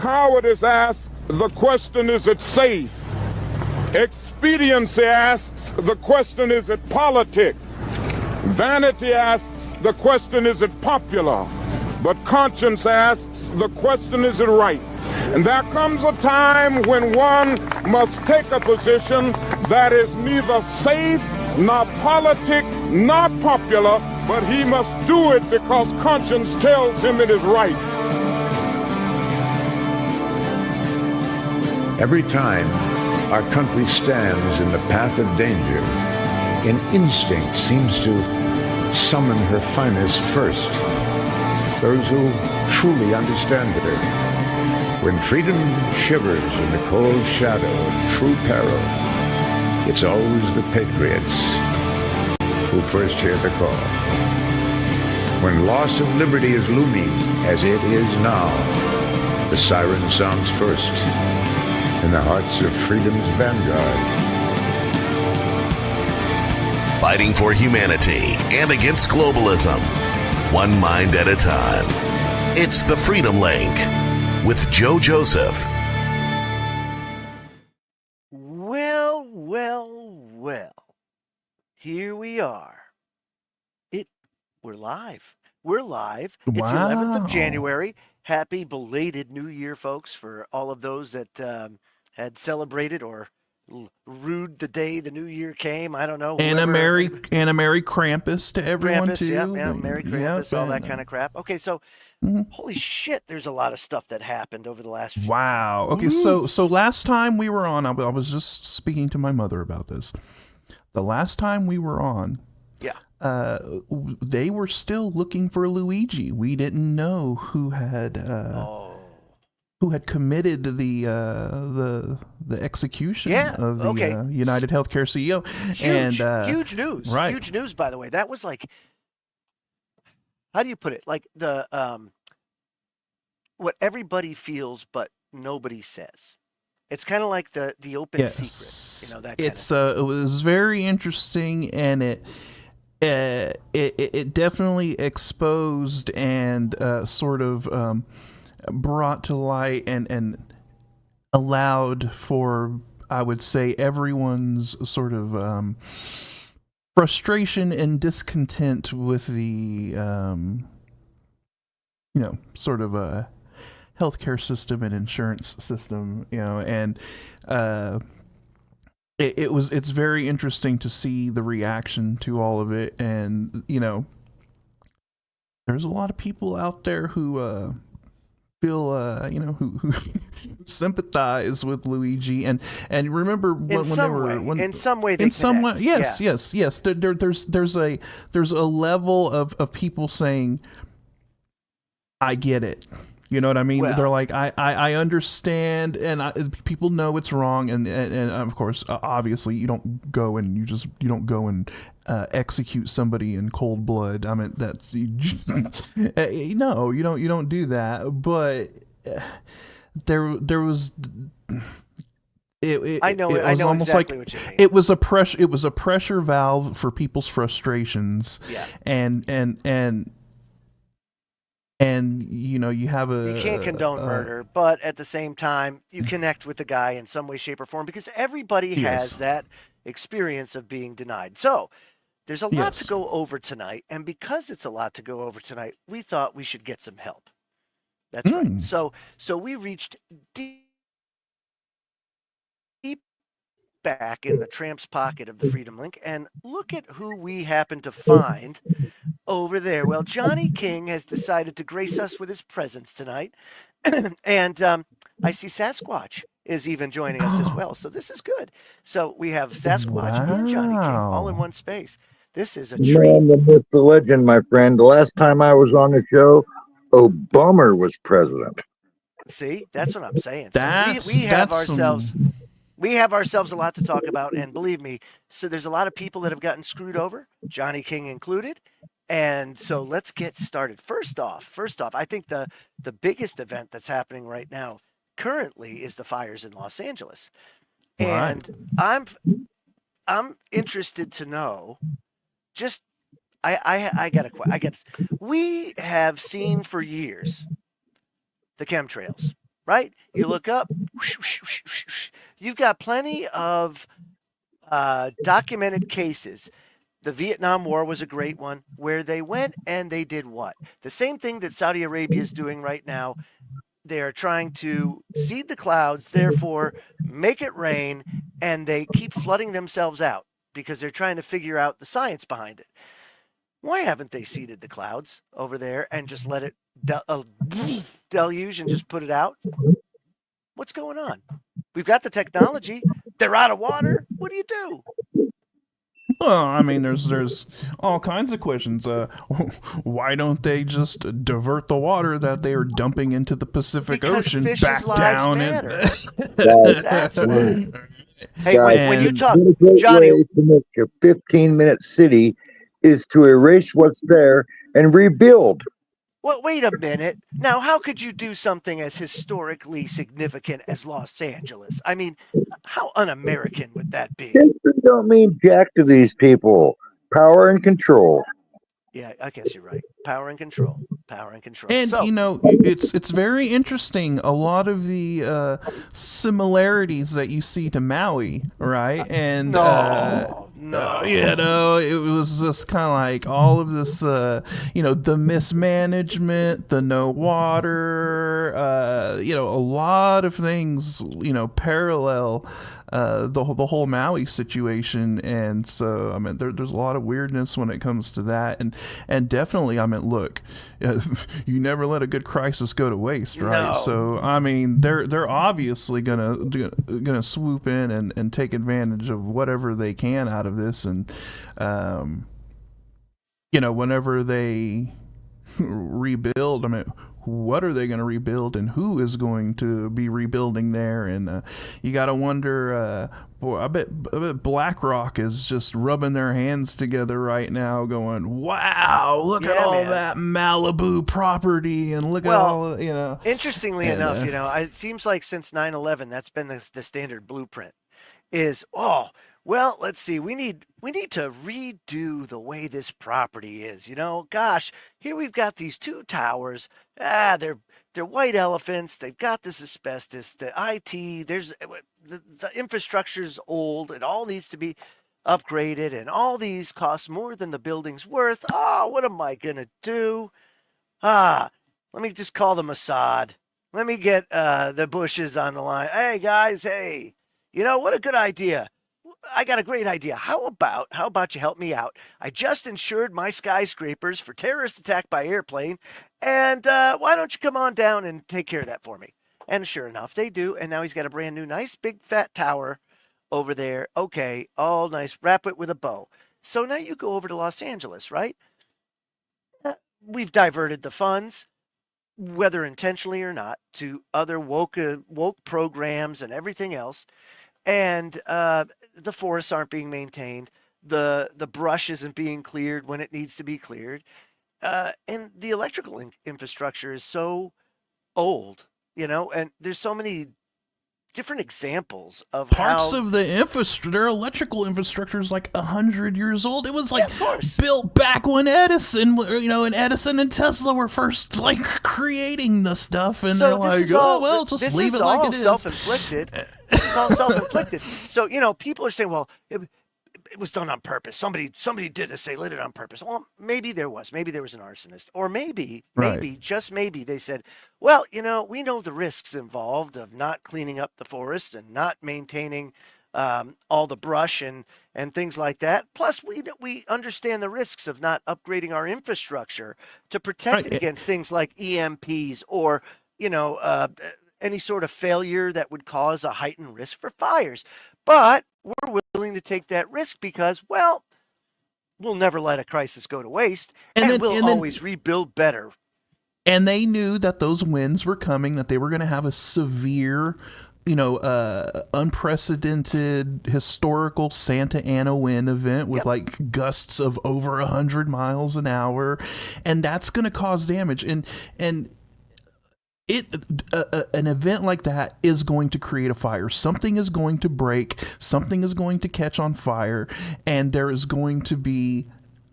Cowardice asks the question, is it safe? Expediency asks the question, is it politic? Vanity asks the question, is it popular? But conscience asks the question, is it right? And there comes a time when one must take a position that is neither safe, nor politic, nor popular, but he must do it because conscience tells him it is right. Every time our country stands in the path of danger, an instinct seems to summon her finest first, those who truly understand her. When freedom shivers in the cold shadow of true peril, it's always the patriots who first hear the call. When loss of liberty is looming, as it is now, the siren sounds first in the hearts of freedom's vanguard. Fighting for humanity and against globalism, one mind at a time. It's the Freedom Link with Joe Joseph. Well. Here we are. We're live. We're live. Wow. It's 11th of January. Happy belated New Year, folks, for all of those that had celebrated or rued the day the New Year came. I don't know. And a Merry Krampus to everyone Krampus, too. Yeah, Merry Krampus, all that kind of crap. Okay, so Mhm. holy shit, there's a lot of stuff that happened over the last few. Wow. Okay, so last time we were on, I was just speaking to my mother about this. The last time we were on, they were still looking for Luigi. We didn't know who had committed the execution of the United Healthcare CEO. Huge news. Right. Huge news, by the way. That was like, how do you put it? Like the what everybody feels but nobody says. It's kind of like the open secret, that kind of thing. It was very interesting, and it definitely exposed and sort of brought to light and allowed for, I would say, everyone's sort of frustration and discontent with the sort of a healthcare system and insurance system, and it's very interesting to see the reaction to all of it. And there's a lot of people out there who feel who sympathize with Luigi, and remember when some way there's a level of people saying, I get it. You know what I mean? Well, they're like, I understand, and people know it's wrong, and of course, obviously, you don't go and execute somebody in cold blood. I mean, that's no, you don't do that. But there was. I know almost exactly like what you mean. It was a pressure valve for people's frustrations. Yeah. And you have you can't condone murder, but at the same time, you connect with the guy in some way, shape, or form, because everybody has that experience of being denied. So there's a lot to go over tonight, and because it's a lot to go over tonight, we thought we should get some help. That's right. So we reached deep back in the tramp's pocket of the Freedom Link, and look at who we happen to find over there. Well, Johnny King has decided to grace us with his presence tonight. And I see Sasquatch is even joining us as well. So this is good. So we have Sasquatch and Johnny King all in one space. This is a treat. Man, the myth, the legend, my friend. The last time I was on the show, Obama was president. See, that's what I'm saying. So we have ourselves a lot to talk about, and believe me, so there's a lot of people that have gotten screwed over, Johnny King included. And so let's get started. First off, I think the biggest event that's happening right now currently is the fires in Los Angeles. And I'm interested to know, just we have seen for years the chemtrails. right? You look up, you've got plenty of documented cases. The Vietnam War was a great one where they went and they did what? The same thing that Saudi Arabia is doing right now. They are trying to seed the clouds, therefore make it rain, and they keep flooding themselves out because they're trying to figure out the science behind it. Why haven't they seeded the clouds over there and just let it deluge and just put it out? What's going on? We've got the technology. They're out of water. What do you do? Well, I mean, there's all kinds of questions. Why don't they just divert the water that they are dumping into the Pacific Because Ocean fish's back lives down? matter. Guys, That's right. Hey, guys, when you And talk, the great Johnny, way to make a 15-minute city is to erase what's there and rebuild. well, wait a minute. Now, how could you do something as historically significant as Los Angeles? I mean, how un-American would that be? History don't mean jack to these people. Power and control. Yeah, I guess you're right. Power and control. Power and control. And So, you know, it's very interesting. A lot of the similarities that you see to Maui, right? And no, you know, it was just kind of like all of this, you know, the mismanagement, the no water, you know, a lot of things, you know, parallel the whole Maui situation. And so, I mean, there's a lot of weirdness when it comes to that, and definitely, I mean, look, you never let a good crisis go to waste, right? no. So, I mean, they're obviously gonna swoop in and take advantage of whatever they can out of this, and you know, whenever they rebuild, I mean, what are they going to rebuild, and who is going to be rebuilding there? And you got to wonder. Boy, I bet BlackRock is just rubbing their hands together right now, going, "Wow, look at Yeah, all man. that Malibu property, and look at Well, all, you know." interestingly And enough, you know, it seems like since 9/11, that's been the standard blueprint. Is oh well, let's see. We need to redo the way this property is. You know, gosh, here we've got these two towers. They're white elephants. They've got this asbestos. The IT the infrastructure's old. It all needs to be upgraded, and all these cost more than the building's worth. Oh, what am I gonna do? Let me just call the Mossad. Let me get the Bushes on the line. Hey guys, hey. You know, what a good idea. I got a great idea. How about you help me out? I just insured my skyscrapers for terrorist attack by airplane, and why don't you come on down and take care of that for me? And sure enough, they do. And now he's got a brand new, nice, big, fat tower over there. Okay, all nice. Wrap it with a bow. So now you go over to Los Angeles, right? We've diverted the funds, whether intentionally or not, to other woke programs and everything else, and the forests aren't being maintained. The brush isn't being cleared when it needs to be cleared, and the electrical infrastructure is so old, you know. And there's so many different examples of parts how. of the infrastructure, their electrical infrastructure is like 100 years old. It was Yeah, like of course. built back when Edison, you know, and Edison and Tesla were first like creating the stuff, and So they're this like, is oh all well, just this leave is it like all it is. self-inflicted. This is all self-inflicted. So you know, people are saying, well, it was done on purpose. Somebody did this. They lit it on purpose. Well, maybe there was. Maybe there was an arsonist, or Right. maybe just maybe they said, well, you know, we know the risks involved of not cleaning up the forests and not maintaining all the brush and things like that. Plus, we understand the risks of not upgrading our infrastructure to protect it Right. against things like EMPs or you know any sort of failure that would cause a heightened risk for fires. But we're willing to take that risk because, well, we'll never let a crisis go to waste, and we'll And then always rebuild better. and they knew that those winds were coming, that they were going to have a severe, you know, unprecedented historical Santa Ana wind event with Yep. like gusts of over 100 miles an hour, and that's going to cause damage. And it an event like that is going to create a fire. Something is going to break. Something is going to catch on fire, and there is going to be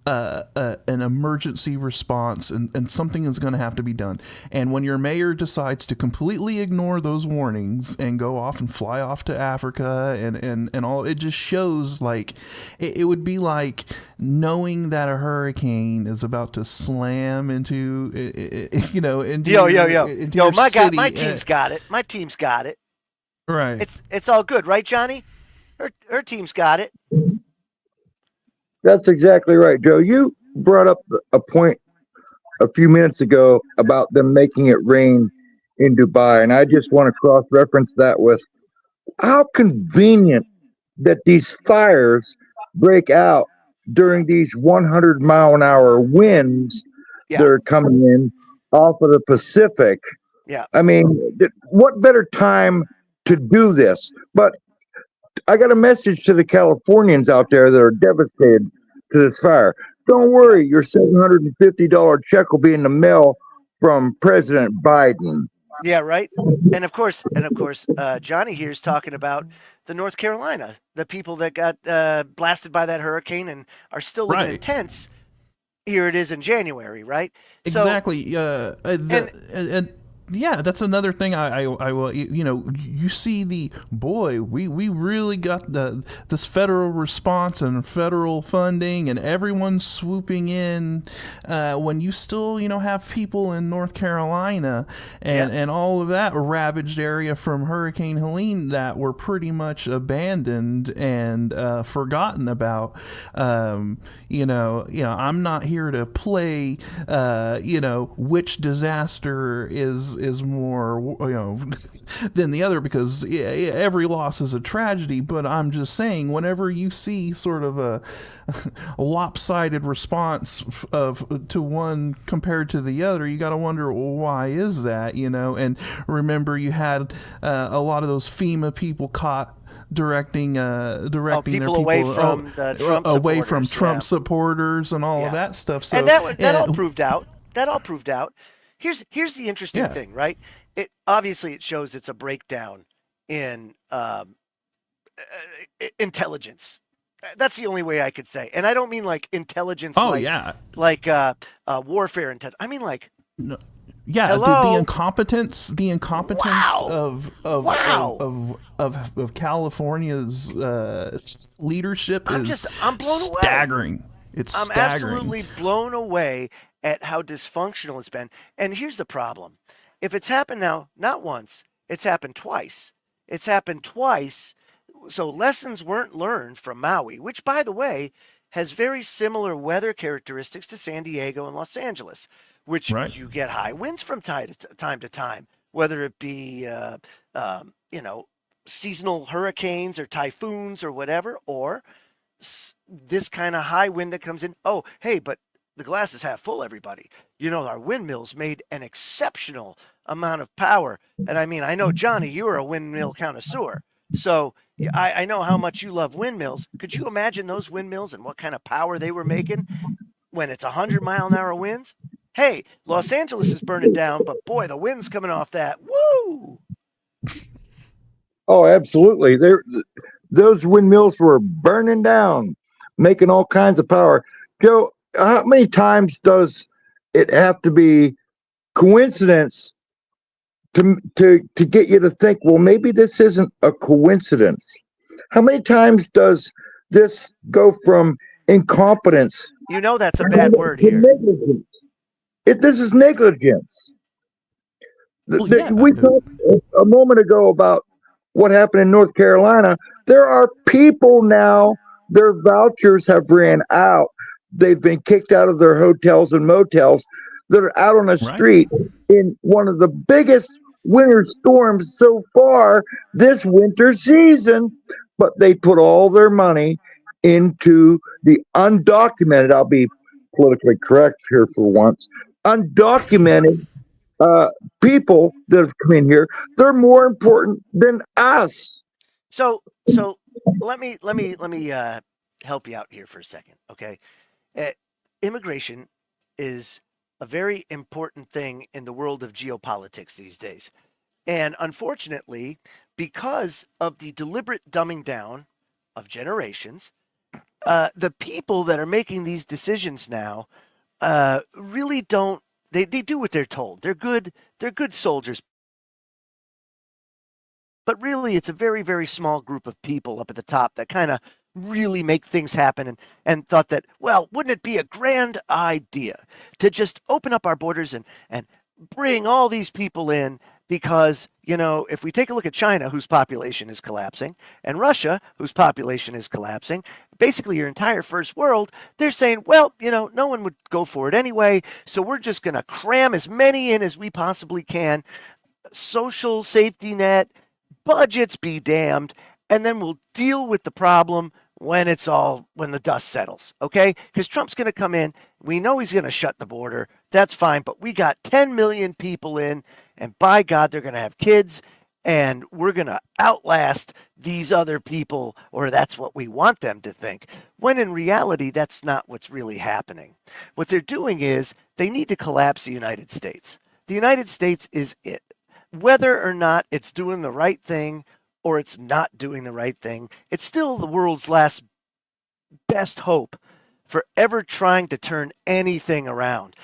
an emergency response, and something is going to have to be done. And when your mayor decides to completely ignore those warnings and go off and fly off to Africa and all, it just shows like it would be like knowing that a hurricane is about to slam into into yo, your my God, city. my team's got it. My team's got it. Right. It's all good, right, Johnny? Her team's got it. That's exactly right, Joe. You brought up a point a few minutes ago about them making it rain in Dubai, and I just want to cross reference that with how convenient that these fires break out during these 100-mile-an-hour winds that Yeah, are coming in off of the Pacific. yeah. I mean, what better time to do this? But I got a message to the Californians out there that are devastated to this fire. Don't Yeah. worry, your $750 check will be in the mail from President Biden. Yeah, right. And of course, Johnny here is talking about the North Carolina, the people that got blasted by that hurricane and are still living in Right. tents. Here it is in January, right? So, Exactly. and Yeah, that's another thing I will, you see we really got this federal response and federal funding and everyone swooping in, when you still, have people in North Carolina yeah, and all of that ravaged area from Hurricane Helene that were pretty much abandoned and forgotten about. I'm not here to play, which disaster is more, than the other, because every loss is a tragedy. But I'm just saying, whenever you see sort of a lopsided response to one compared to the other, you got to wonder, well, why is that? And remember, you had a lot of those FEMA people caught directing their people away from the Trump away supporters, from Trump yeah. supporters and all of Yeah. that stuff. So And that all proved out. That all proved out. Here's the interesting yeah, thing, right? It obviously it shows it's a breakdown in intelligence. That's the only way I could say. And I don't mean like intelligence, oh yeah, like warfare intelligence. I mean like, no, yeah, hello, the incompetence wow, wow. of California's leadership is I'm blown away. staggering. It's I'm staggering. absolutely blown away at how dysfunctional it's been. And here's the problem. If it's happened now, not once, it's happened twice. It's happened twice. So lessons weren't learned from Maui, which, by the way, has very similar weather characteristics to San Diego and Los Angeles, which Right. you get high winds from time to time, whether it be, seasonal hurricanes or typhoons or whatever, or this kind of high wind that comes in. Oh, hey, but the glass is half full, everybody. Our windmills made an exceptional amount of power. And I mean, I know, Johnny, you are a windmill connoisseur. So I know how much you love windmills. Could you imagine those windmills and what kind of power they were making when it's 100-mile-an-hour winds? Hey, Los Angeles is burning down, but boy, the wind's coming off that. Woo! Oh, absolutely. Those windmills were burning down, making all kinds of power. Joe, how many times does it have to be coincidence to get you to think, well, maybe this isn't a coincidence? How many times does this go from incompetence That's a bad word to here. negligence? This is negligence. Well, yeah, We talked a moment ago about what happened in North Carolina. There are people now, their vouchers have ran out. They've been kicked out of their hotels and motels that are out on the right. street in one of the biggest winter storms so far this winter season. But they put all their money into the undocumented, I'll be politically correct here for once, undocumented people that have come in here. They're more important than us. So let me help you out here for a second, okay? Immigration is a very important thing in the world of geopolitics these days. And unfortunately, because of the deliberate dumbing down of generations, the people that are making these decisions now really don't. They do what they're told. They're good. They're good soldiers. But really, it's a very, very small group of people up at the top that kind of really make things happen and thought that, well, wouldn't it be a grand idea to just open up our borders and bring all these people in? Because, if we take a look at China, whose population is collapsing, and Russia, whose population is collapsing, basically your entire first world, they're saying, well, no one would go for it anyway, so we're just going to cram as many in as we possibly can. Social safety net, budgets be damned, and then we'll deal with the problem when the dust settles, okay? Because Trump's going to come in. We know he's going to shut the border. That's fine, but we got 10 million people in, and by God, they're going to have kids, and we're going to outlast these other people, or that's what we want them to think. When in reality, that's not what's really happening. What they're doing is they need to collapse the United States. The United States is it. Whether or not it's doing the right thing or it's not doing the right thing, it's still the world's last best hope for ever trying to turn anything around.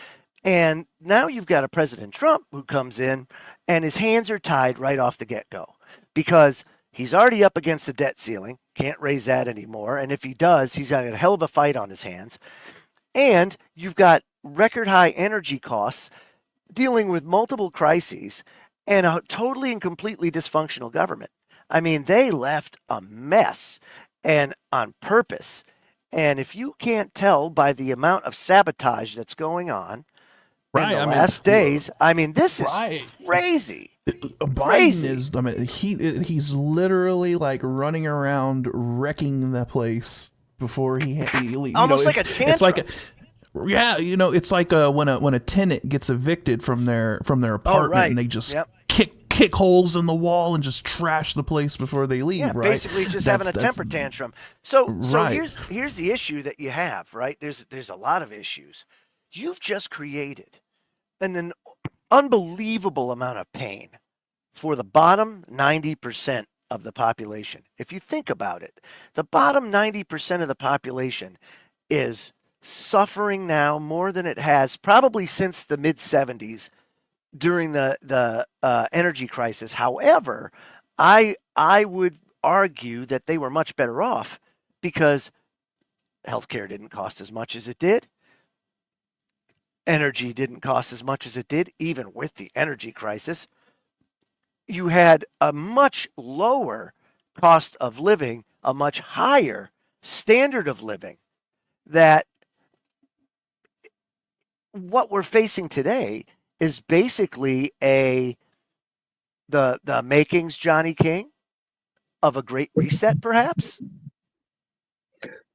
And now you've got a President Trump who comes in and his hands are tied right off the get-go because he's already up against the debt ceiling, can't raise that anymore. And if he does, he's got a hell of a fight on his hands. And you've got record high energy costs, dealing with multiple crises, and a totally and completely dysfunctional government. I mean, they left a mess and on purpose. And if you can't tell by the amount of sabotage that's going on in the last days, this is crazy. Biden he's literally like running around wrecking the place before he almost like a tantrum. It's like it's like when a tenant gets evicted from their apartment and they just kick holes in the wall and just trash the place before they leave. Yeah, right? Basically just having a temper tantrum. So here's the issue that you have, right? There's a lot of issues. You've just created an unbelievable amount of pain for the bottom 90% of the population. If you think about it, the bottom 90% of the population is suffering now more than it has probably since the mid-70s during the energy crisis. However, I would argue that they were much better off because healthcare didn't cost as much as it did. Energy didn't cost as much as it did, even with the energy crisis. You had a much lower cost of living, a much higher standard of living. That what we're facing today is basically the makings, Johnny King, of a great reset, perhaps?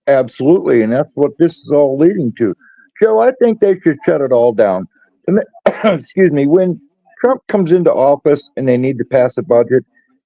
Absolutely, and that's what this is all leading to. Joe, I think they should shut it all down. And excuse me, when Trump comes into office and they need to pass a budget,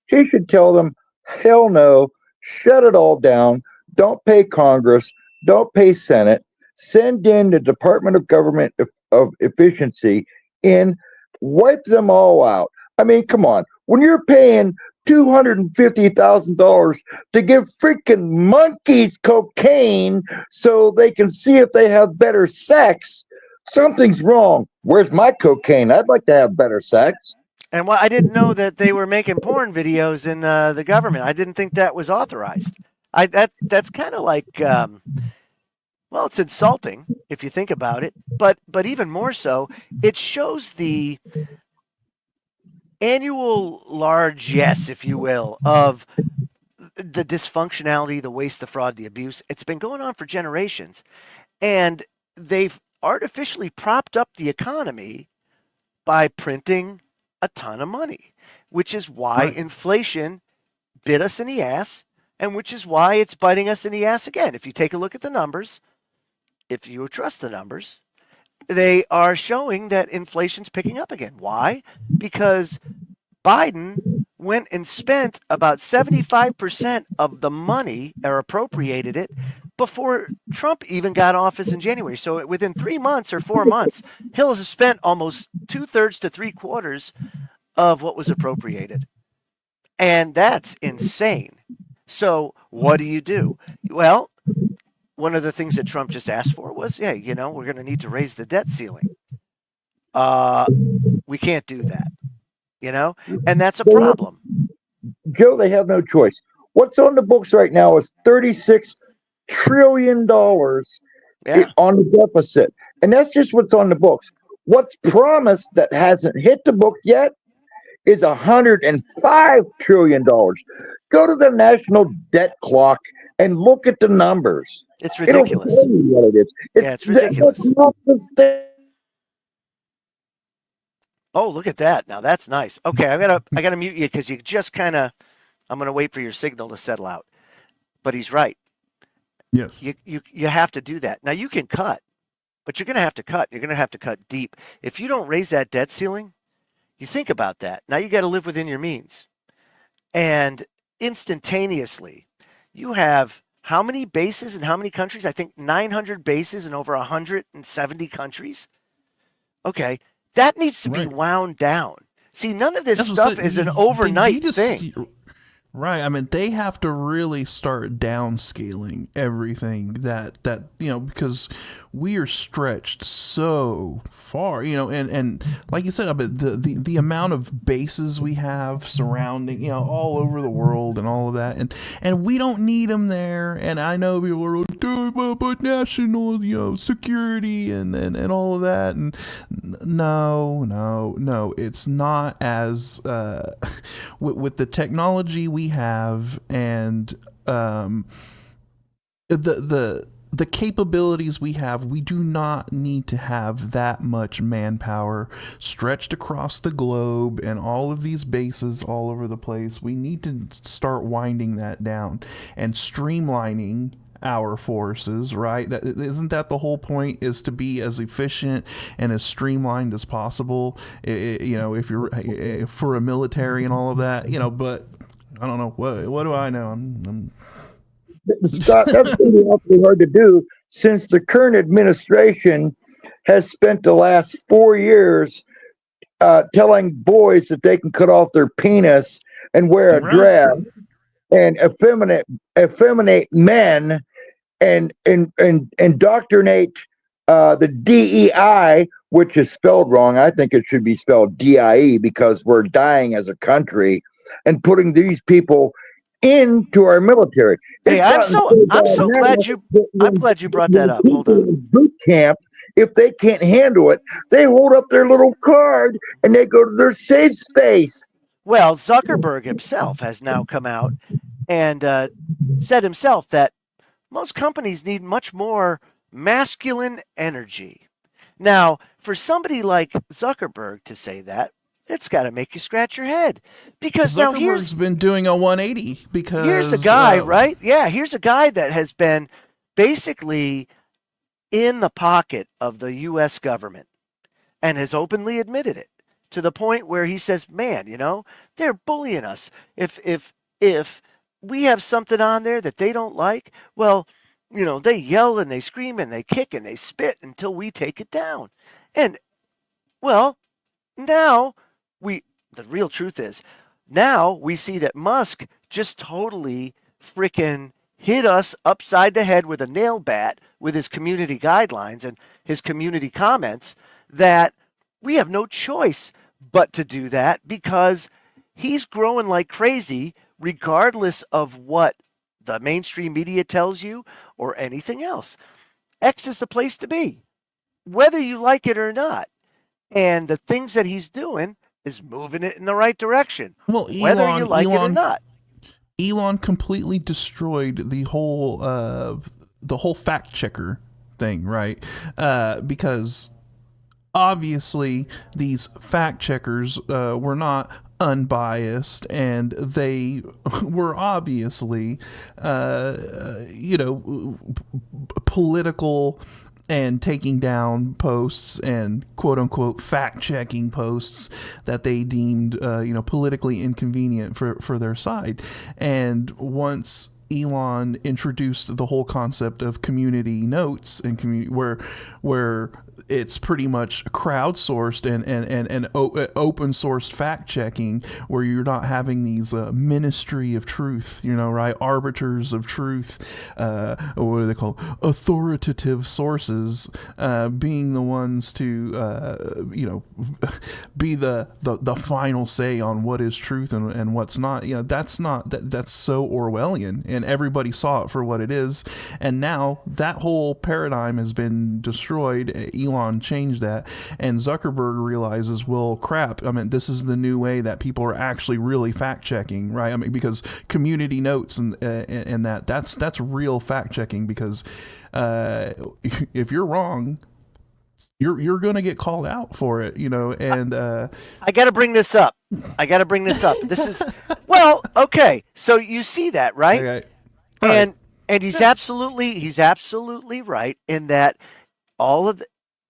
he should tell them, hell no, shut it all down, don't pay Congress, don't pay Senate, send in the Department of Government of Efficiency and wipe them all out. I mean, come on. When you're paying $250,000 to give freaking monkeys cocaine so they can see if they have better sex, something's wrong. Where's my cocaine? I'd like to have better sex. And I didn't know that they were making porn videos in the government. I didn't think that was authorized. That's kind of like, well, it's insulting if you think about it. But even more so, it shows the annual largesse, if you will, of the dysfunctionality, the waste, the fraud, the abuse. It's been going on for generations. And they've artificially propped up the economy by printing a ton of money, which is why inflation bit us in the ass, and which is why it's biting us in the ass again. If you take a look at the numbers, if you trust the numbers, they are showing that inflation's picking up again. Why? Because Biden went and spent about 75% of the money, or appropriated it, before Trump even got office in January. So within 3 months or 4 months, he'll have spent almost 2/3 to 3/4 of what was appropriated. And that's insane. So what do? Well, one of the things that Trump just asked for was, yeah, we're going to need to raise the debt ceiling. We can't do that, and that's a problem. Joe, they have no choice. What's on the books right now is $36 trillion on the deficit. And that's just what's on the books. What's promised that hasn't hit the books yet is $105 trillion. Go to the national debt clock and look at the numbers. It's ridiculous. It'll tell you what it is. It's ridiculous. Oh, look at that. Now that's nice. Okay, I gotta mute you because you just kind of. I'm gonna wait for your signal to settle out. But he's right. Yes. You have to do that. Now you can cut, but you're gonna have to cut. You're gonna have to cut deep. If you don't raise that debt ceiling, you think about that. Now you got to live within your means, and instantaneously, you have how many bases in how many countries? I think 900 bases in over 170 countries. Okay. That needs to be wound down. See, none of this stuff is an overnight thing. Right. I mean, they have to really start downscaling everything that because we are stretched so far, and like you said, I mean, the amount of bases we have surrounding, all over the world and all of that, and we don't need them there. And I know people are like, but national, security and all of that. And no, it's not as with the technology we have and the capabilities we have. We do not need to have that much manpower stretched across the globe and all of these bases all over the place. We need to start winding that down and streamlining our forces, right? Isn't that the whole point, is to be as efficient and as streamlined as possible, if you're for a military and all of that, but I don't know, what do I know? I'm Scott, that's going to be awfully hard to do since the current administration has spent the last 4 years telling boys that they can cut off their penis and wear a dress and effeminate men and indoctrinate the DEI, which is spelled wrong. I think it should be spelled DIE because we're dying as a country, and putting these people into our military. Hey, I'm so glad you brought that up. Hold on. Boot camp, if they can't handle it, they hold up their little card and they go to their safe space. Well, Zuckerberg himself has now come out and said himself that most companies need much more masculine energy. Now, for somebody like Zuckerberg to say that, it's got to make you scratch your head, because now Zuckerberg's been doing a 180 because here's a guy, right? Yeah, here's a guy that has been basically in the pocket of the U.S. government and has openly admitted it, to the point where he says, "Man, they're bullying us. If we have something on there that they don't like, well, they yell and they scream and they kick and they spit until we take it down." And well, now the real truth is, now we see that Musk just totally freaking hit us upside the head with a nail bat with his community guidelines and his community comments, that we have no choice but to do that, because he's growing like crazy, regardless of what the mainstream media tells you or anything else. X is the place to be, whether you like it or not. And the things that he's doing is moving it in the right direction, whether you like it or not. Elon completely destroyed the whole fact checker thing, right? Because obviously these fact checkers were not unbiased, and they were obviously political and taking down posts and quote unquote fact checking posts that they deemed politically inconvenient for their side. And once Elon introduced the whole concept of community notes and where it's pretty much crowdsourced and open sourced fact checking, where you're not having these ministry of truth, right? Arbiters of truth, what do they call, authoritative sources, being the ones to be the final say on what is truth and what's not. That's so Orwellian, and everybody saw it for what it is. And now that whole paradigm has been destroyed. Elon changed that, and Zuckerberg realizes, well, crap, this is the new way that people are actually really fact checking, right? Because community notes and that's real fact checking, because if you're wrong, you're going to get called out for it, and I got to bring this up. This is, well, okay. So you see that, right? Okay. And he's absolutely right in that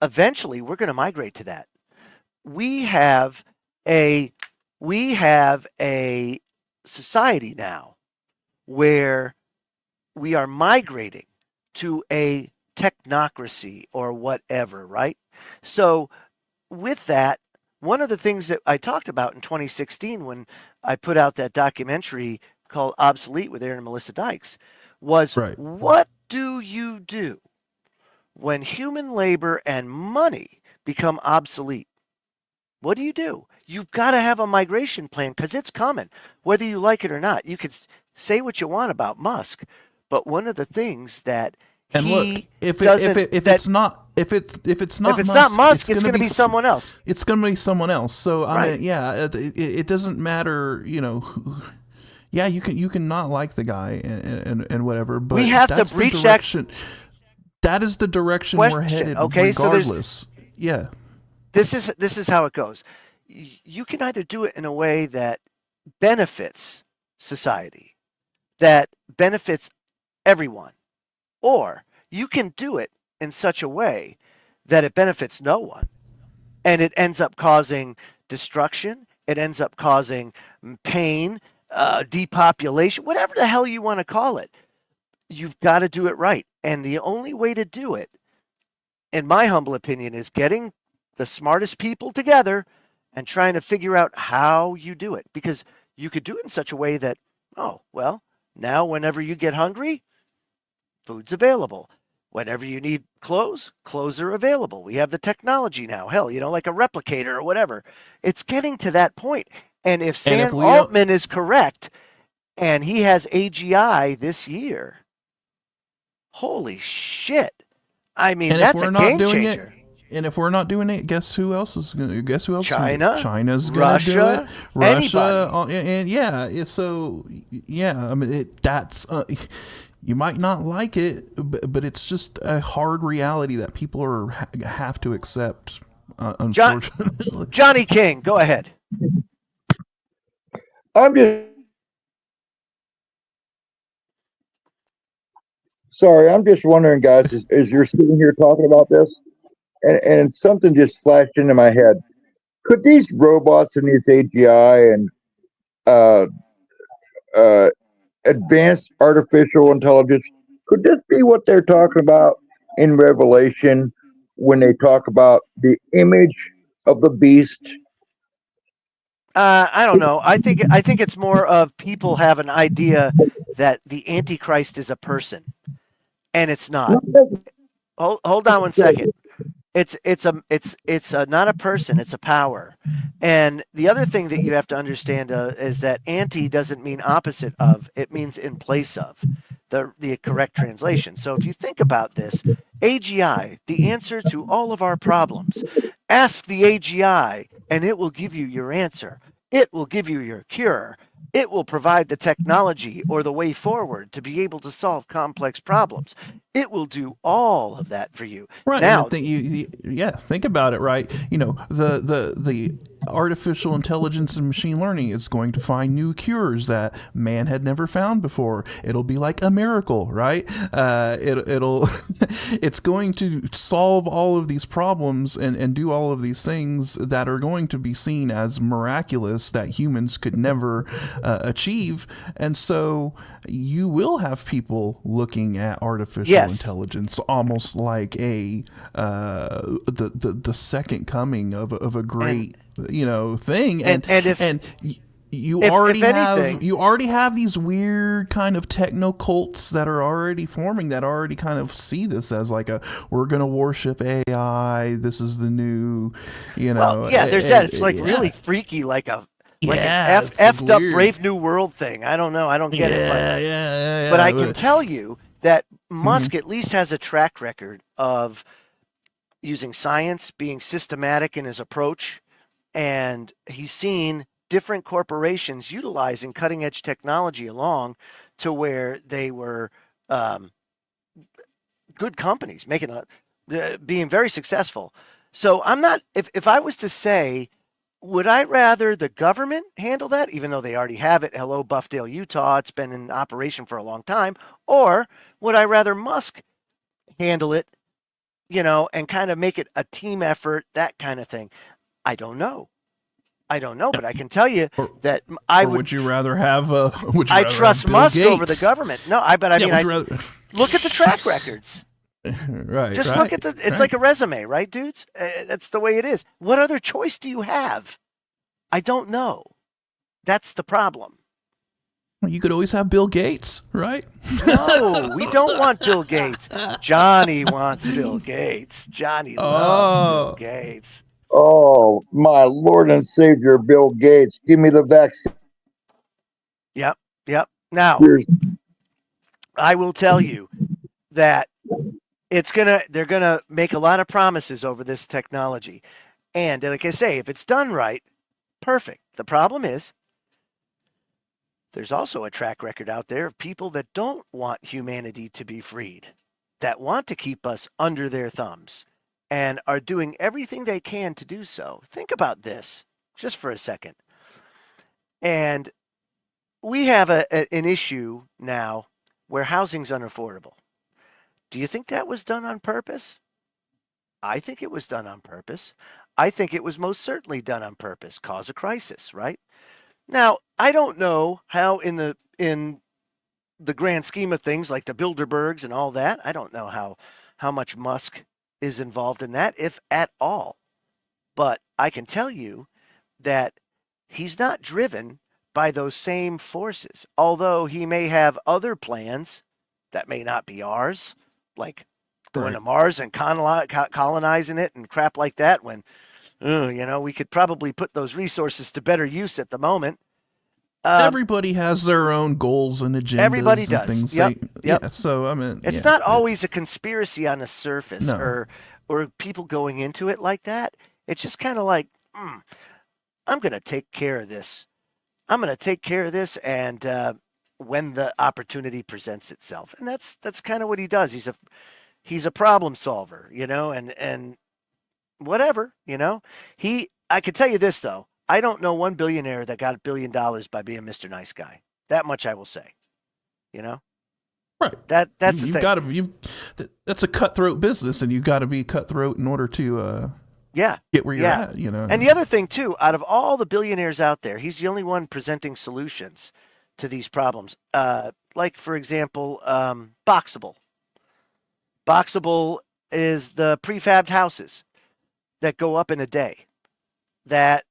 eventually we're going to migrate to that. We have a society now where we are migrating to a technocracy or whatever, right? So with that, one of the things that I talked about in 2016 when I put out that documentary called Obsolete with Aaron and Melissa Dykes was, right, what do you do when human labor and money become obsolete? What do you do? You've got to have a migration plan, because it's coming, whether you like it or not. You could say what you want about Musk, but one of the things that and he look, if doesn't, it's not Musk, it's going to be someone else. It's going to be someone else. So Right. I mean, yeah, it doesn't matter, yeah, you can not like the guy and whatever, but We have to that's the breach that direction. That is the direction we're question. headed, Okay, so regardless. Yeah. this is how it goes. You can either do it in a way that benefits society, that benefits everyone, or you can do it in such a way that it benefits no one, and it ends up causing destruction. It ends up causing pain, depopulation, whatever the hell you want to call it. You've got to do it right. And the only way to do it, in my humble opinion, is getting the smartest people together and trying to figure out how you do it. Because you could do it in such a way that, oh, well, now whenever you get hungry, food's available. Whenever you need clothes are available. We have the technology now. Hell, like a replicator or whatever. It's getting to that point. And if Sam Altman is correct and he has AGI this year, holy shit. I mean, that's a game changer. And if we're not doing it, guess who else is going to? Guess who else? China, China's going to do it. Russia, anybody. And yeah, so yeah, I mean, that's you might not like it, but it's just a hard reality that people have to accept. Unfortunately, Johnny King, go ahead. I'm just wondering, guys, as you're sitting here talking about this, and something just flashed into my head. Could these robots and these AGI and advanced artificial intelligence, could this be what they're talking about in Revelation when they talk about the image of the beast? I don't know. I think it's more of people have an idea that the Antichrist is a person, and it's not. Hold on one second. It's not a person. It's a power. And the other thing that you have to understand is that anti doesn't mean opposite of. It means in place of. The correct translation. So if you think about this, AGI, the answer to all of our problems. Ask the AGI, and it will give you your answer. It will give you your cure. It will provide the technology or the way forward to be able to solve complex problems. It will do all of that for you. Right. Now, think about it, right? The artificial intelligence and machine learning is going to find new cures that man had never found before. It'll be like a miracle, right? It's going to solve all of these problems and do all of these things that are going to be seen as miraculous that humans could never achieve. And so you will have people looking at artificial intelligence, almost like the second coming of a great thing. And you already have these weird kind of techno cults that are already forming, that already kind of see this as like we're gonna worship AI. This is the new, there's that. It's like really freaky, like an effed up Brave New World thing. I don't know. I don't get it. But I can tell you that Musk at least has a track record of using science, being systematic in his approach, and he's seen different corporations utilizing cutting edge technology along to where they were good companies, being very successful. So I'm not, if I was to say, would I rather the government handle that, even though they already have it? Hello, Buffdale, Utah. It's been in operation for a long time. Or would I rather Musk handle it, and kind of make it a team effort, that kind of thing? I don't know, but I can tell you that would you rather have? I trust Musk over the government. No, look at the track records. Right. Just look at it's like a resume, right, dudes? That's the way it is. What other choice do you have? I don't know. That's the problem. You could always have Bill Gates, right? No, we don't want Bill Gates. Johnny wants Bill Gates. Johnny loves Bill Gates. Oh, my Lord and Savior, Bill Gates. Give me the vaccine. Yep. Now, I will tell you that they're gonna make a lot of promises over this technology. And like I say, if it's done right, perfect. The problem is there's also a track record out there of people that don't want humanity to be freed, that want to keep us under their thumbs, and are doing everything they can to do so. Think about this just for a second. And we have an issue now where housing's unaffordable. Do you think that was done on purpose? I think it was done on purpose. I think it was most certainly done on purpose. Cause a crisis, right? Now, I don't know how in the grand scheme of things, like the Bilderbergs and all that, I don't know how much Musk is involved in that, if at all. But I can tell you that he's not driven by those same forces, although he may have other plans that may not be ours, like going to Mars and colonizing it and crap like that, when, we could probably put those resources to better use at the moment. Everybody has their own goals and agendas. Everybody does. Things yep. Yeah, so, I mean... It's not always a conspiracy on the surface, or people going into it like that. It's just kind of like, I'm going to take care of this. And when the opportunity presents itself. And that's kind of what he does. He's a problem solver, and whatever, I could tell you this, though. I don't know one billionaire that got $1 billion by being Mr. Nice Guy. That much I will say. Right. That's the thing. That's a cutthroat business, and you've got to be cutthroat in order to get where you're at. And the other thing too, out of all the billionaires out there, he's the only one presenting solutions to these problems. Like for example, Boxable. Boxable is the prefabbed houses that go up in a day. That,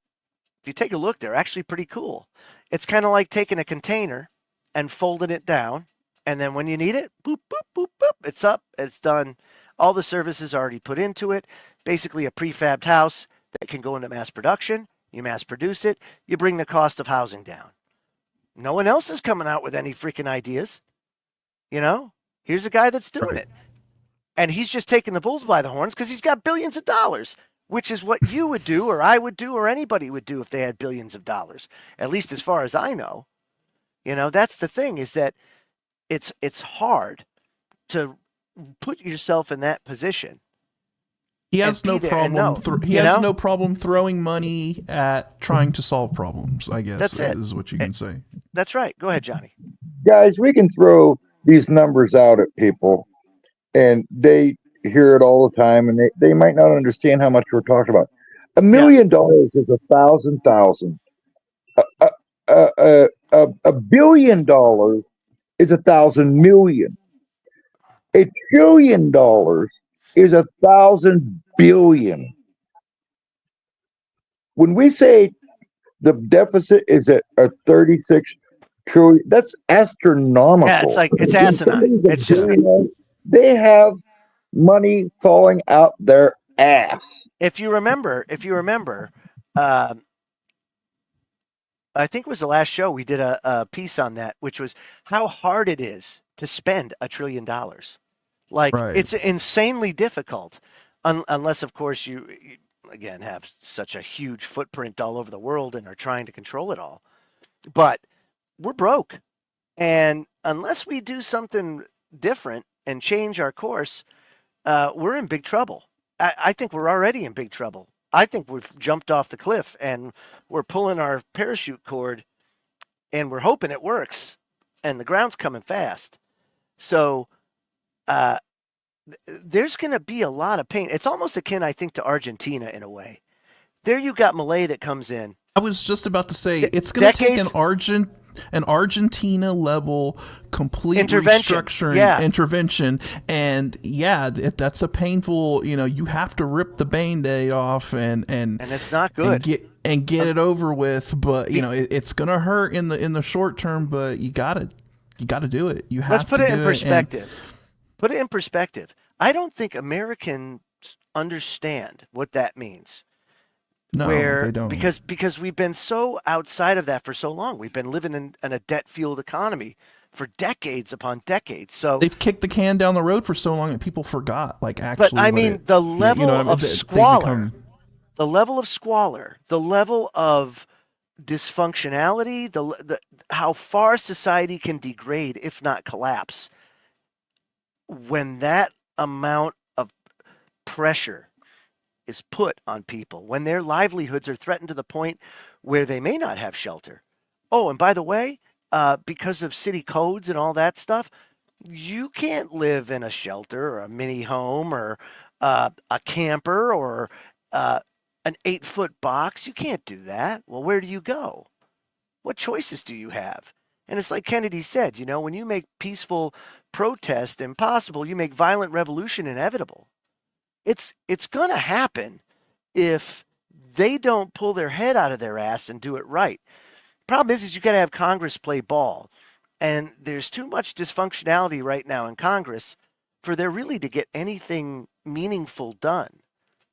if you take a look, they're actually pretty cool. It's kind of like taking a container and folding it down, and then when you need it, boop, boop, boop, boop, it's up, it's done. All the services are already put into it. Basically a prefabbed house that can go into mass production. You mass produce it. You bring the cost of housing down. No one else is coming out with any freaking ideas. Here's a guy that's doing it. And he's just taking the bulls by the horns because he's got billions of dollars, which is what you would do, or I would do, or anybody would do if they had billions of dollars, at least as far as I know. That's the thing, is that it's hard to put yourself in that position. He has no problem. He has no problem throwing money at trying to solve problems, I guess. That's it. Is what you can say. That's right. Go ahead, Johnny. Guys, we can throw these numbers out at people, and they hear it all the time, and they might not understand how much we're talking about. $1 million is 1,000,000. $1 billion is 1,000 million. $1 trillion is 1,000 billion. When we say the deficit is at a 36 trillion, that's Yeah, it's astronomical. like it's When asinine. somebody's a It's just billionaire, they have money falling out their ass. if you remember, um, I think it was the last show we did a piece on that, which was how hard it is to spend $1 trillion. Like Right. it's insanely difficult, unless of course you again have such a huge footprint all over the world and are trying to control it all. But we're broke, and unless we do something different and change our course, we're in big trouble. I think we're already in big trouble. I think we've jumped off the cliff and we're pulling our parachute cord and we're hoping it works and the ground's coming fast. So uh, there's going to be a lot of pain. It's almost akin, I think, to Argentina in a way. There you got Malay that comes in. I was just about to say it's going to take Decades an Argentina level complete intervention. restructuring intervention, and yeah, if that's a painful, you have to rip the Band-Aid off and it's not good and get it over with. But it's going to hurt in the short term. But you got to do it. You have Let's to put it in do perspective. Put it in perspective. I don't think Americans understand what that means. No, they don't. Because we've been so outside of that for so long. We've been living in a debt-fueled economy for decades upon decades. So they've kicked the can down the road for so long that people forgot. Like actually, but I mean, the level of squalor, the level of squalor, the level of dysfunctionality, the how far society can degrade, if not collapse, when that amount of pressure is put on people, when their livelihoods are threatened to the point where they may not have shelter. Oh, and by the way, because of city codes and all that stuff, you can't live in a shelter or a mini home or a camper or an 8-foot box. You can't do that. Well, where do you go? What choices do you have? And it's like Kennedy said, when you make peaceful protest impossible, you make violent revolution inevitable. It's going to happen if they don't pull their head out of their ass and do it right. Problem is you got to have Congress play ball. And there's too much dysfunctionality right now in Congress for there really to get anything meaningful done.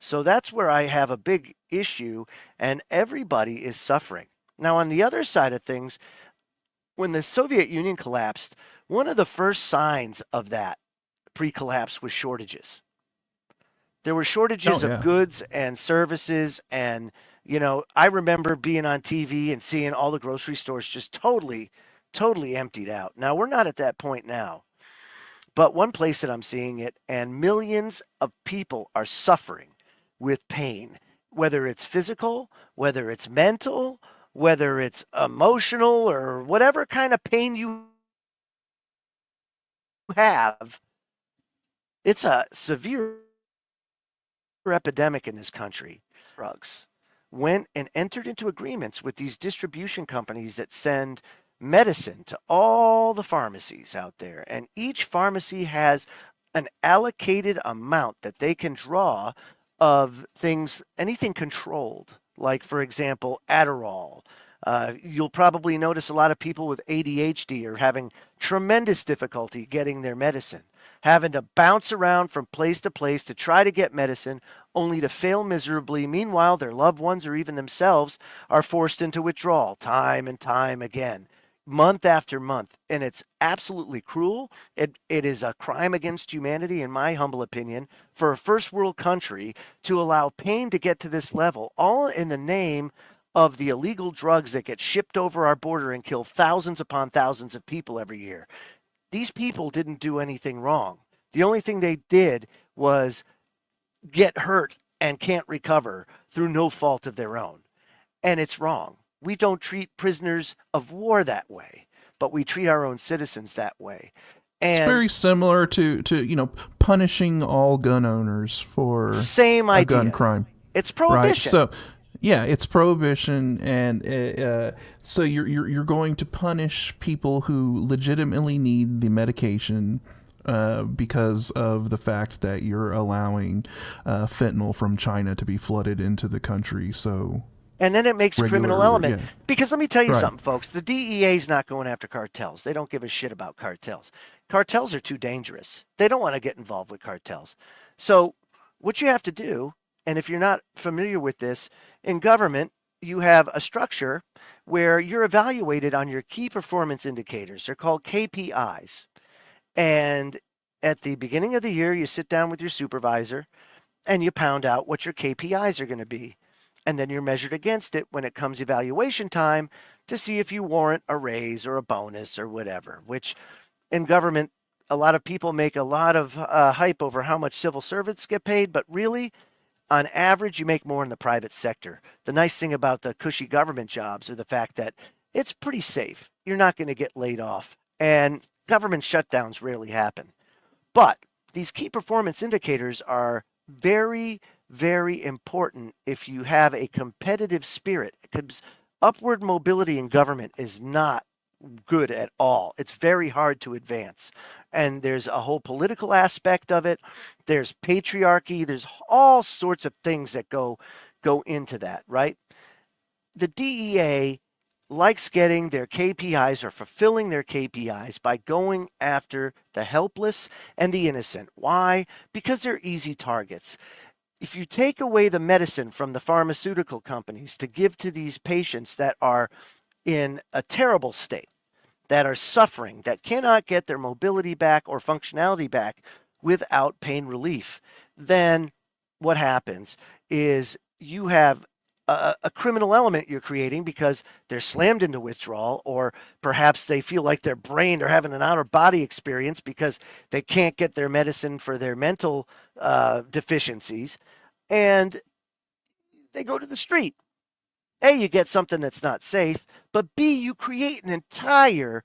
So that's where I have a big issue, and everybody is suffering. Now, on the other side of things, when the Soviet Union collapsed, one of the first signs of that pre-collapse was shortages. There were shortages of goods and services. And, I remember being on TV and seeing all the grocery stores just totally emptied out. Now, we're not at that point now. But one place that I'm seeing it, and millions of people are suffering with pain, whether it's physical, whether it's mental, whether it's emotional, or whatever kind of pain you have. It's a severe epidemic in this country. Drugs went and entered into agreements with these distribution companies that send medicine to all the pharmacies out there, and each pharmacy has an allocated amount that they can draw of things, anything controlled, like for example Adderall. You'll probably notice a lot of people with ADHD are having tremendous difficulty getting their medicine, having to bounce around from place to place to try to get medicine, only to fail miserably. Meanwhile, their loved ones or even themselves are forced into withdrawal time and time again, month after month. And it's absolutely cruel. It is a crime against humanity, in my humble opinion, for a first world country to allow pain to get to this level, all in the name of the illegal drugs that get shipped over our border and kill thousands upon thousands of people every year. These people didn't do anything wrong. The only thing they did was get hurt and can't recover through no fault of their own. And it's wrong. We don't treat prisoners of war that way, but we treat our own citizens that way. And it's very similar to punishing all gun owners for same idea. A gun crime. It's prohibition. Right? So yeah, it's prohibition, and so you're going to punish people who legitimately need the medication because of the fact that you're allowing fentanyl from China to be flooded into the country. So, and then it makes criminal element. Yeah. Because let me tell you Right. something, folks. The DEA is not going after cartels. They don't give a shit about cartels. Cartels are too dangerous. They don't want to get involved with cartels. So what you have to do, and if you're not familiar with this, in government, you have a structure where you're evaluated on your key performance indicators. They're called KPIs. And at the beginning of the year, you sit down with your supervisor and you pound out what your KPIs are going to be. And then you're measured against it when it comes evaluation time to see if you warrant a raise or a bonus or whatever, which in government, a lot of people make a lot of hype over how much civil servants get paid, but really, on average, you make more in the private sector. The nice thing about the cushy government jobs are the fact that it's pretty safe. You're not going to get laid off, and government shutdowns rarely happen. But these key performance indicators are very, very important if you have a competitive spirit, because upward mobility in government is not good at all. It's very hard to advance. And there's a whole political aspect of it. There's patriarchy. There's all sorts of things that go into that, right? The DEA likes getting their KPIs or fulfilling their KPIs by going after the helpless and the innocent. Why? Because they're easy targets. If you take away the medicine from the pharmaceutical companies to give to these patients that are in a terrible state, that are suffering, that cannot get their mobility back or functionality back without pain relief, then what happens is you have a criminal element you're creating because they're slammed into withdrawal, or perhaps they feel like their brain, they're having an outer body experience because they can't get their medicine for their mental deficiencies, and they go to the street. A, you get something that's not safe, but B, you create an entire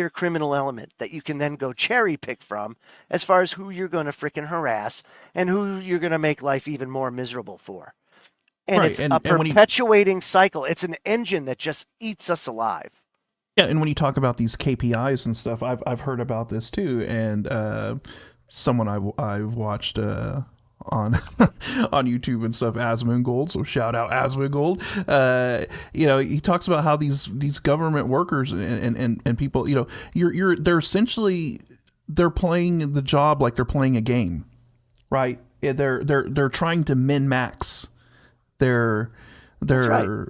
criminal element that you can then go cherry pick from as far as who you're going to frickin' harass and who you're going to make life even more miserable for. And Right. it's a perpetuating cycle. It's an engine that just eats us alive. Yeah, and when you talk about these KPIs and stuff, I've heard about this too, and someone I've watched on on YouTube and stuff, Asmongold. So shout out Asmongold. He talks about how these government workers and people, they're essentially they're playing the job like they're playing a game, right? They're trying to min max their That's right.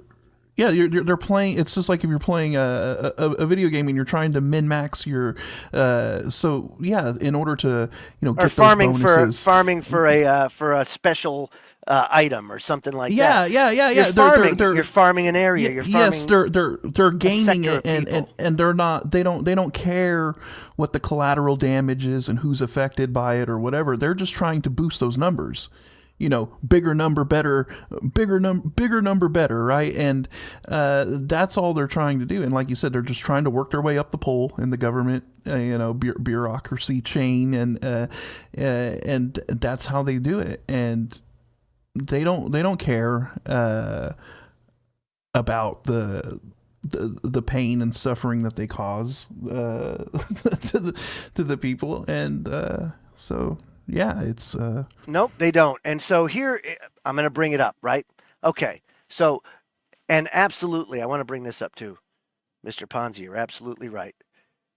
Yeah, they're playing. It's just like if you're playing a video game and you're trying to min max your. So yeah, in order to get or farming those bonuses, for a special item or something like yeah, that. Yeah. You're farming. You're farming an area. You're farming. Yes, they're gaining it, and they're not. They don't care what the collateral damage is and who's affected by it or whatever. They're just trying to boost those numbers. Bigger number better, bigger number better, right? And that's all they're trying to do. And like you said, they're just trying to work their way up the pole in the government, bureaucracy chain, and that's how they do it. And they don't care about the pain and suffering that they cause to the people, and so. Yeah, it's Nope, they don't. And so here I'm going to bring it up, right? Okay. So, and absolutely, I want to bring this up too. Mr. Ponzi, you're absolutely right.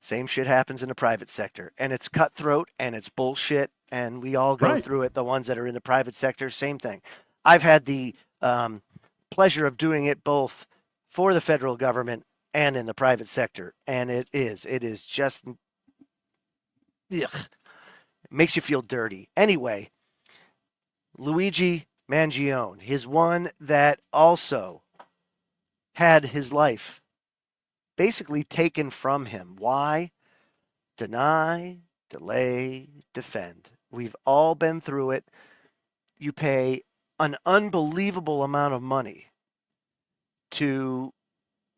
Same shit happens in the private sector, and it's cutthroat and it's bullshit, and we all go through it. The ones that are in the private sector, same thing. I've had the pleasure of doing it both for the federal government and in the private sector, and it is just ugh. Makes you feel dirty. Anyway, Luigi Mangione, his one that also had his life basically taken from him. Why? Deny, delay, defend. We've all been through it. You pay an unbelievable amount of money to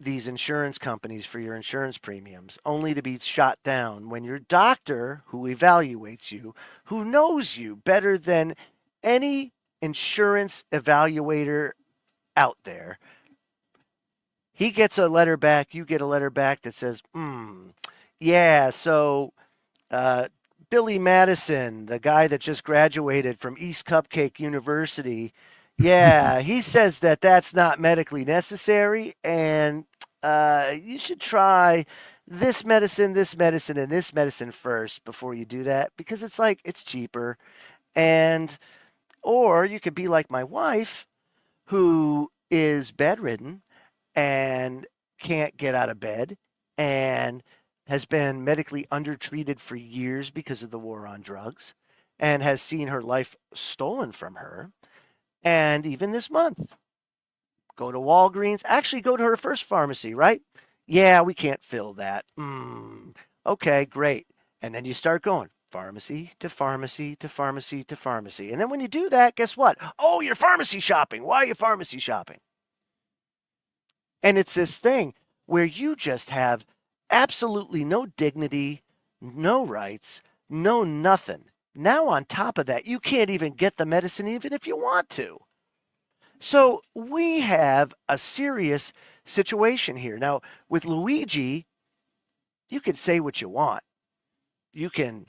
these insurance companies for your insurance premiums, only to be shot down when your doctor, who evaluates you, who knows you better than any insurance evaluator out there, he gets a letter back, you get a letter back that says, yeah, so Billy Madison, the guy that just graduated from East Cupcake University, yeah, he says that that's not medically necessary, and you should try this medicine, and this medicine first before you do that because it's like it's cheaper. And or you could be like my wife, who is bedridden and can't get out of bed and has been medically undertreated for years because of the war on drugs and has seen her life stolen from her. And even this month, go to Walgreens, actually go to her first pharmacy, right? Yeah, we can't fill that. Okay, great. And then you start going pharmacy to pharmacy to pharmacy to pharmacy. And then when you do that, guess what? Oh, you're pharmacy shopping. Why are you pharmacy shopping? And it's this thing where you just have absolutely no dignity, no rights, no nothing. Now, on top of that, you can't even get the medicine even if you want to. So we have a serious situation here. Now, with Luigi, you can say what you want. You can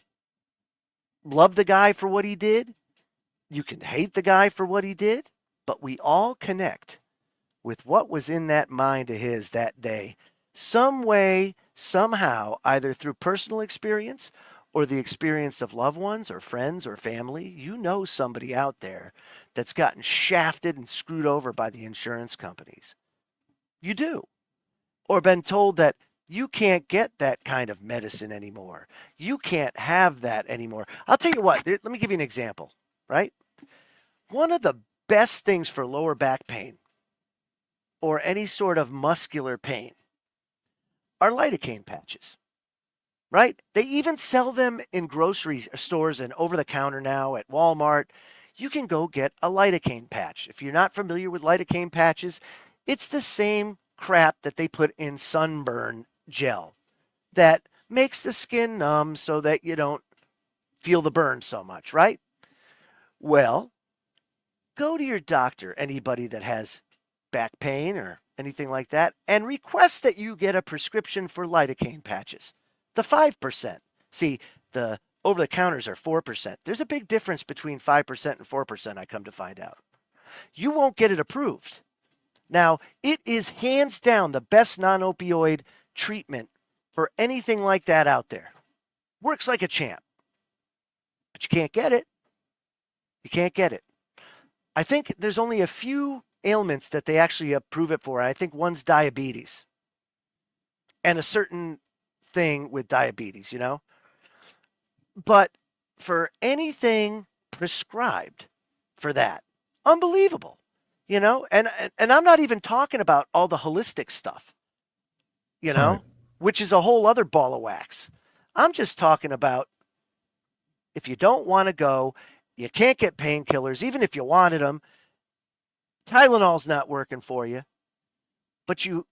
love the guy for what he did. You can hate the guy for what he did. But we all connect with what was in that mind of his that day. Some way, somehow, either through personal experience or the experience of loved ones or friends or family, you know somebody out there that's gotten shafted and screwed over by the insurance companies. You do. Or been told that you can't get that kind of medicine anymore. You can't have that anymore. I'll tell you what, let me give you an example, right? One of the best things for lower back pain or any sort of muscular pain are lidocaine patches, right? They even sell them in grocery stores and over the counter now at Walmart. You can go get a lidocaine patch. If you're not familiar with lidocaine patches, it's the same crap that they put in sunburn gel that makes the skin numb so that you don't feel the burn so much, right? Well, go to your doctor, anybody that has back pain or anything like that, and request that you get a prescription for lidocaine patches. The 5%. See, the over the counters are 4%. There's a big difference between 5% and 4%, I come to find out. You won't get it approved. Now, it is hands down the best non-opioid treatment for anything like that out there. Works like a champ. But you can't get it. You can't get it. I think there's only a few ailments that they actually approve it for. I think one's diabetes and a certain thing with diabetes, you know? But for anything prescribed for that, unbelievable, you know? And I'm not even talking about all the holistic stuff, you know, right, which is a whole other ball of wax. I'm just talking about if you don't want to go, you can't get painkillers, even if you wanted them. Tylenol's not working for you, but you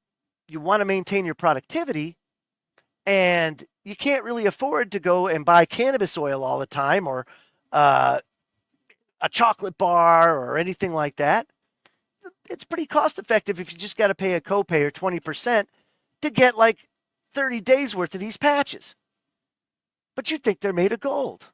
want to maintain your productivity, and you can't really afford to go and buy cannabis oil all the time or a chocolate bar or anything like that. It's pretty cost effective if you just got to pay a copay or 20% to get like 30 days worth of these patches. But you think they're made of gold.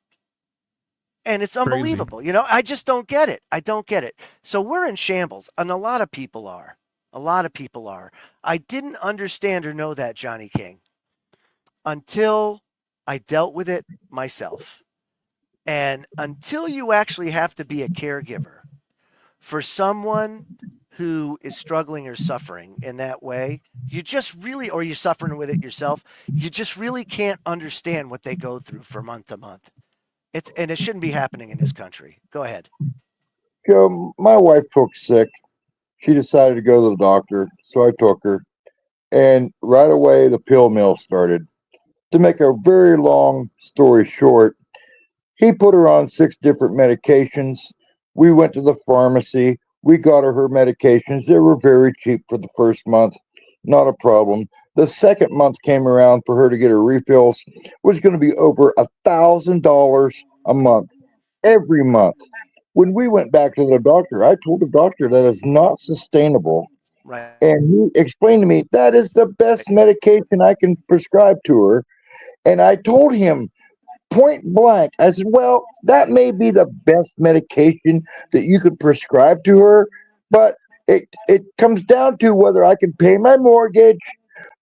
And it's unbelievable. Crazy. You know, I just don't get it. I don't get it. So we're in shambles, and a lot of people are. A lot of people are. I didn't understand or know that, Johnny King, until I dealt with it myself. And until you actually have to be a caregiver for someone who is struggling or suffering in that way, you just really, or you're suffering with it yourself, you just really can't understand what they go through from month to month. And it shouldn't be happening in this country. Go ahead. Joe, my wife took sick. She decided to go to the doctor, so I took her. And right away, the pill mill started. To make a very long story short, he put her on 6 different medications. We went to the pharmacy. We got her medications. They were very cheap for the first month. Not a problem. The second month came around for her to get her refills. It was going to be over $1,000 a month, every month. When we went back to the doctor, I told the doctor that is not sustainable. Right. And he explained to me that is the best medication I can prescribe to her. And I told him, point blank. I said, well, that may be the best medication that you could prescribe to her, but it comes down to whether I can pay my mortgage,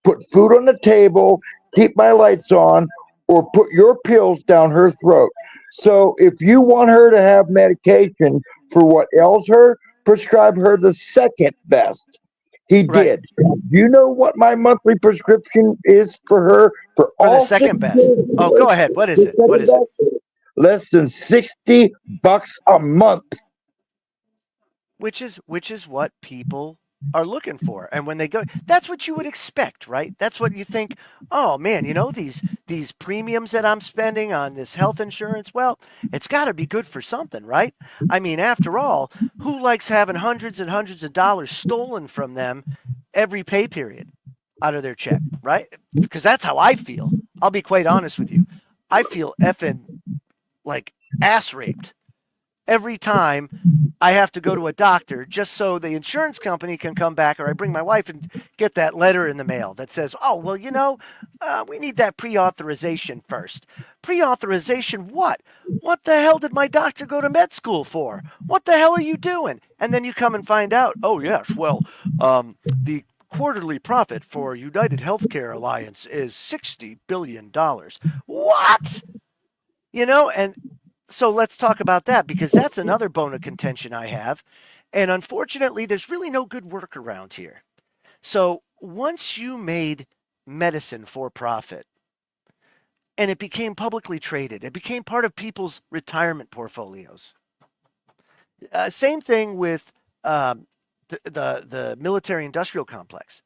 put food on the table, keep my lights on, or put your pills down her throat. So if you want her to have medication for what ails her, prescribe her the second best. He Right. did. Do you know what my monthly prescription is for her for For the all six second best. days? Oh, go ahead. What is The it? What second is it? best? Less than $60 a month. Which is what people are looking for. And when they go, that's what you would expect, right? That's what you think, oh man, these premiums that I'm spending on this health insurance, well, it's got to be good for something, right? I mean, after all, who likes having hundreds and hundreds of dollars stolen from them every pay period out of their check, right? Because that's how I feel. I'll be quite honest with you. I feel effing like ass raped every time I have to go to a doctor just so the insurance company can come back, or I bring my wife and get that letter in the mail that says, oh, well, we need that pre-authorization first. Pre-authorization what? What the hell did my doctor go to med school for? What the hell are you doing? And then you come and find out, oh, yes, well, the quarterly profit for United Healthcare Alliance is $60 billion. What? And so let's talk about that, because that's another bone of contention I have. And unfortunately, there's really no good workaround here. So once you made medicine for profit and it became publicly traded, it became part of people's retirement portfolios. Same thing with the military industrial complex.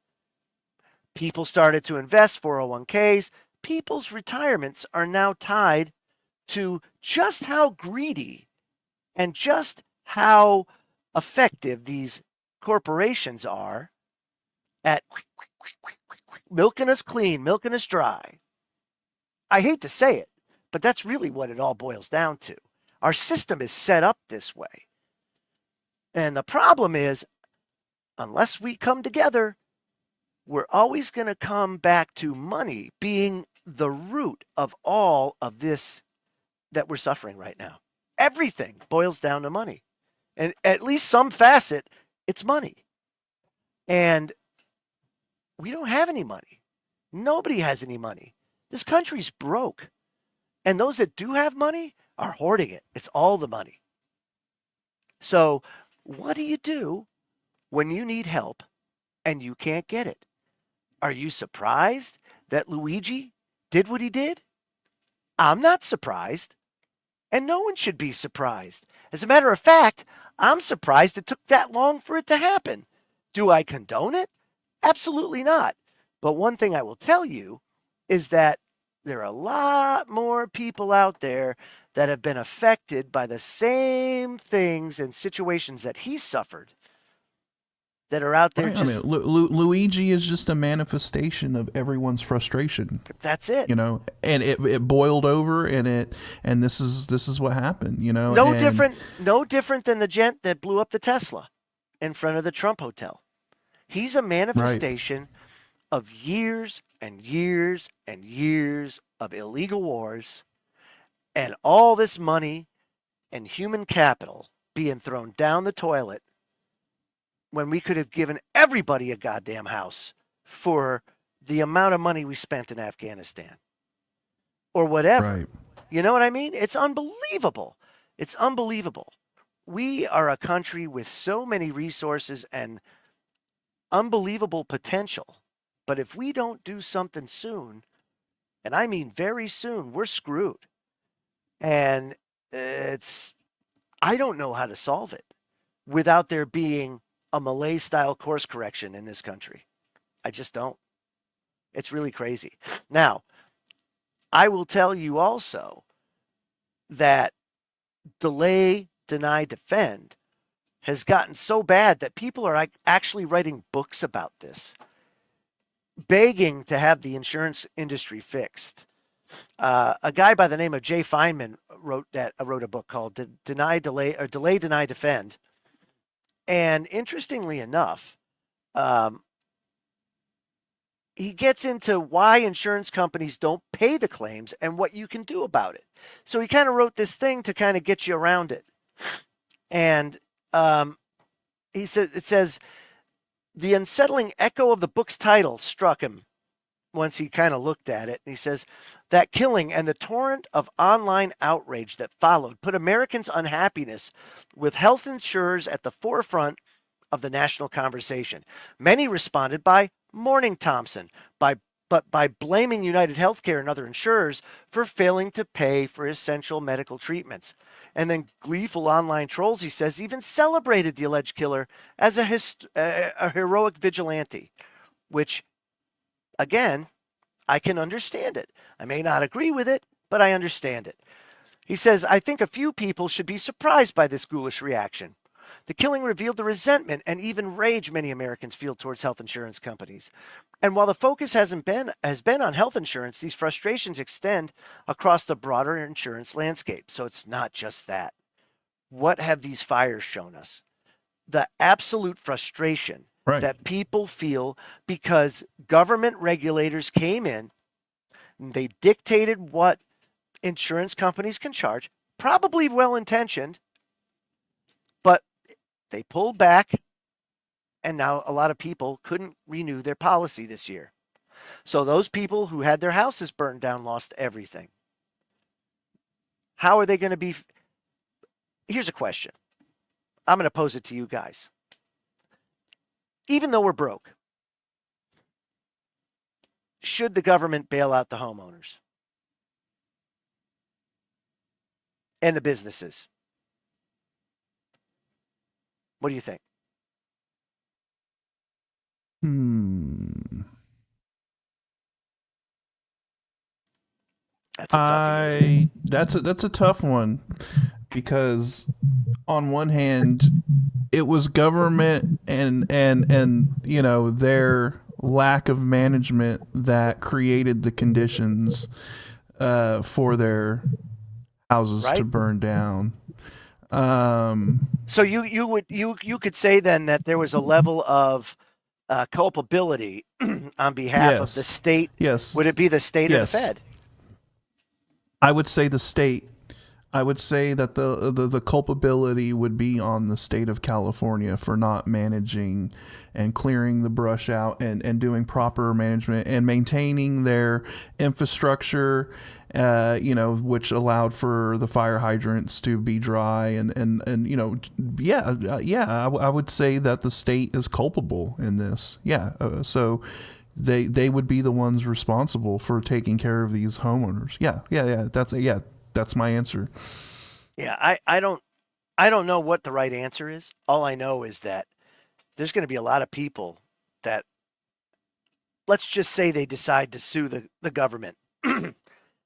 People started to invest 401ks. People's retirements are now tied to just how greedy and just how effective these corporations are at milking us clean, milking us dry. I hate to say it, but that's really what it all boils down to. Our system is set up this way. And the problem is, unless we come together, we're always going to come back to money being the root of all of this that we're suffering right now. Everything boils down to money. And at least some facet, it's money. And we don't have any money. Nobody has any money. This country's broke. And those that do have money are hoarding it. It's all the money. So what do you do when you need help and you can't get it? Are you surprised that Luigi did what he did? I'm not surprised. And no one should be surprised. As a matter of fact, I'm surprised it took that long for it to happen. Do I condone it? Absolutely not. But one thing I will tell you is that there are a lot more people out there that have been affected by the same things and situations that he suffered, that are out there Right. just. I mean, Luigi is just a manifestation of everyone's frustration. That's it. And it boiled over, and this is what happened. No different than the gent that blew up the Tesla in front of the Trump Hotel. He's a manifestation of years and years and years of illegal wars and all this money and human capital being thrown down the toilet when we could have given everybody a goddamn house for the amount of money we spent in Afghanistan or whatever. Right. You know what I mean? It's unbelievable. It's unbelievable. We are a country with so many resources and unbelievable potential. But if we don't do something soon, and I mean very soon, we're screwed. And I don't know how to solve it without there being a Malay-style course correction in this country. I just don't. It's really crazy. Now, I will tell you also that delay, deny, defend has gotten so bad that people are actually writing books about this, begging to have the insurance industry fixed. A guy by the name of Jay Feynman wrote a book called Delay, Deny, Defend. And interestingly enough, he gets into why insurance companies don't pay the claims and what you can do about it. So he kind of wrote this thing to kind of get you around it. And it says, the unsettling echo of the book's title struck him once he kind of looked at it. And he says, that killing and the torrent of online outrage that followed put Americans' unhappiness with health insurers at the forefront of the national conversation. Many responded by mourning Thompson, but by blaming United Healthcare and other insurers for failing to pay for essential medical treatments. And then gleeful online trolls, he says, even celebrated the alleged killer as a heroic vigilante, which, again, I can understand it. I may not agree with it, but I understand it. He says, I think a few people should be surprised by this ghoulish reaction. The killing revealed the resentment and even rage many Americans feel towards health insurance companies. And while the focus has been on health insurance, these frustrations extend across the broader insurance landscape. So it's not just that. What have these fires shown us? The absolute frustration that people feel because government regulators came in, and they dictated what insurance companies can charge, probably well-intentioned, but they pulled back, and now a lot of people couldn't renew their policy this year. So those people who had their houses burned down lost everything. How are they going to be? Here's a question. I'm going to pose it to you guys. Even though we're broke, should the government bail out the homeowners and the businesses? What do you think? That's a toughie, that's a tough one, because on one hand, it was government and their lack of management that created the conditions for their houses to burn down. So you could say then that there was a level of culpability on behalf of the state. Yes. Would it be the state or the Fed? I would say the state. I would say that the culpability would be on the state of California for not managing and clearing the brush out and doing proper management and maintaining their infrastructure, which allowed for the fire hydrants to be dry I would say that the state is culpable in this. So they would be the ones responsible for taking care of these homeowners. That's my answer. Yeah, I don't know what the right answer is. All I know is that there's going to be a lot of people that, let's just say they decide to sue the government,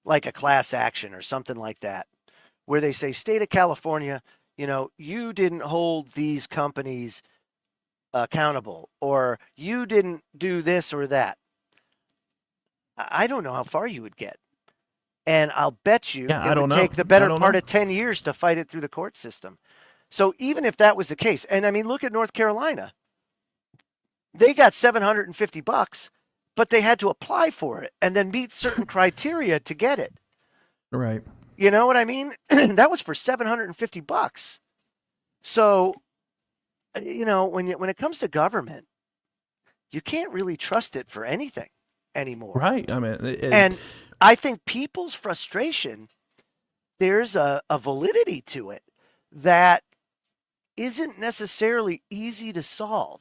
like a class action or something like that, where they say, state of California, you didn't hold these companies accountable, or you didn't do this or that. I don't know how far you would get. And I'll bet you it would take the better part of 10 years to fight it through the court system. So even if that was the case, and I mean, look at North Carolina. They got $750, but they had to apply for it and then meet certain criteria to get it. Right. You know what I mean? That was for $750. So, when it comes to government, you can't really trust it for anything anymore. Right. I mean, and I think people's frustration, there's a validity to it that isn't necessarily easy to solve.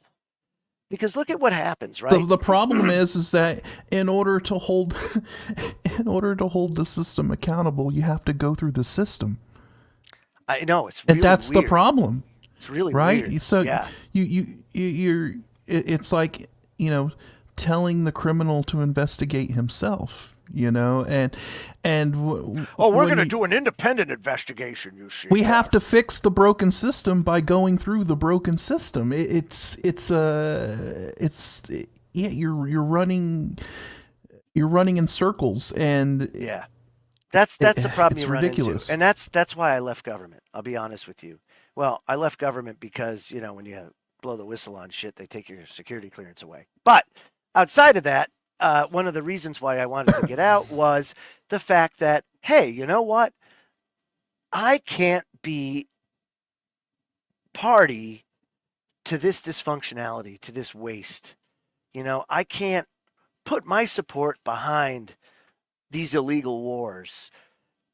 Because look at what happens, right? The problem is that in order to hold the system accountable, you have to go through the system. I know, it's really and that's weird. The problem. It's really right. Weird. So you're it's like telling the criminal to investigate himself. We're going to do an independent investigation. You see, we have to fix the broken system by going through the broken system. You're running in circles, and that's the problem. It's you ridiculous, run into. And that's why I left government. I'll be honest with you. Well, I left government because when you blow the whistle on shit, they take your security clearance away. But outside of that, one of the reasons why I wanted to get out was the fact that, hey, you know what? I can't be party to this dysfunctionality, to this waste. I can't put my support behind these illegal wars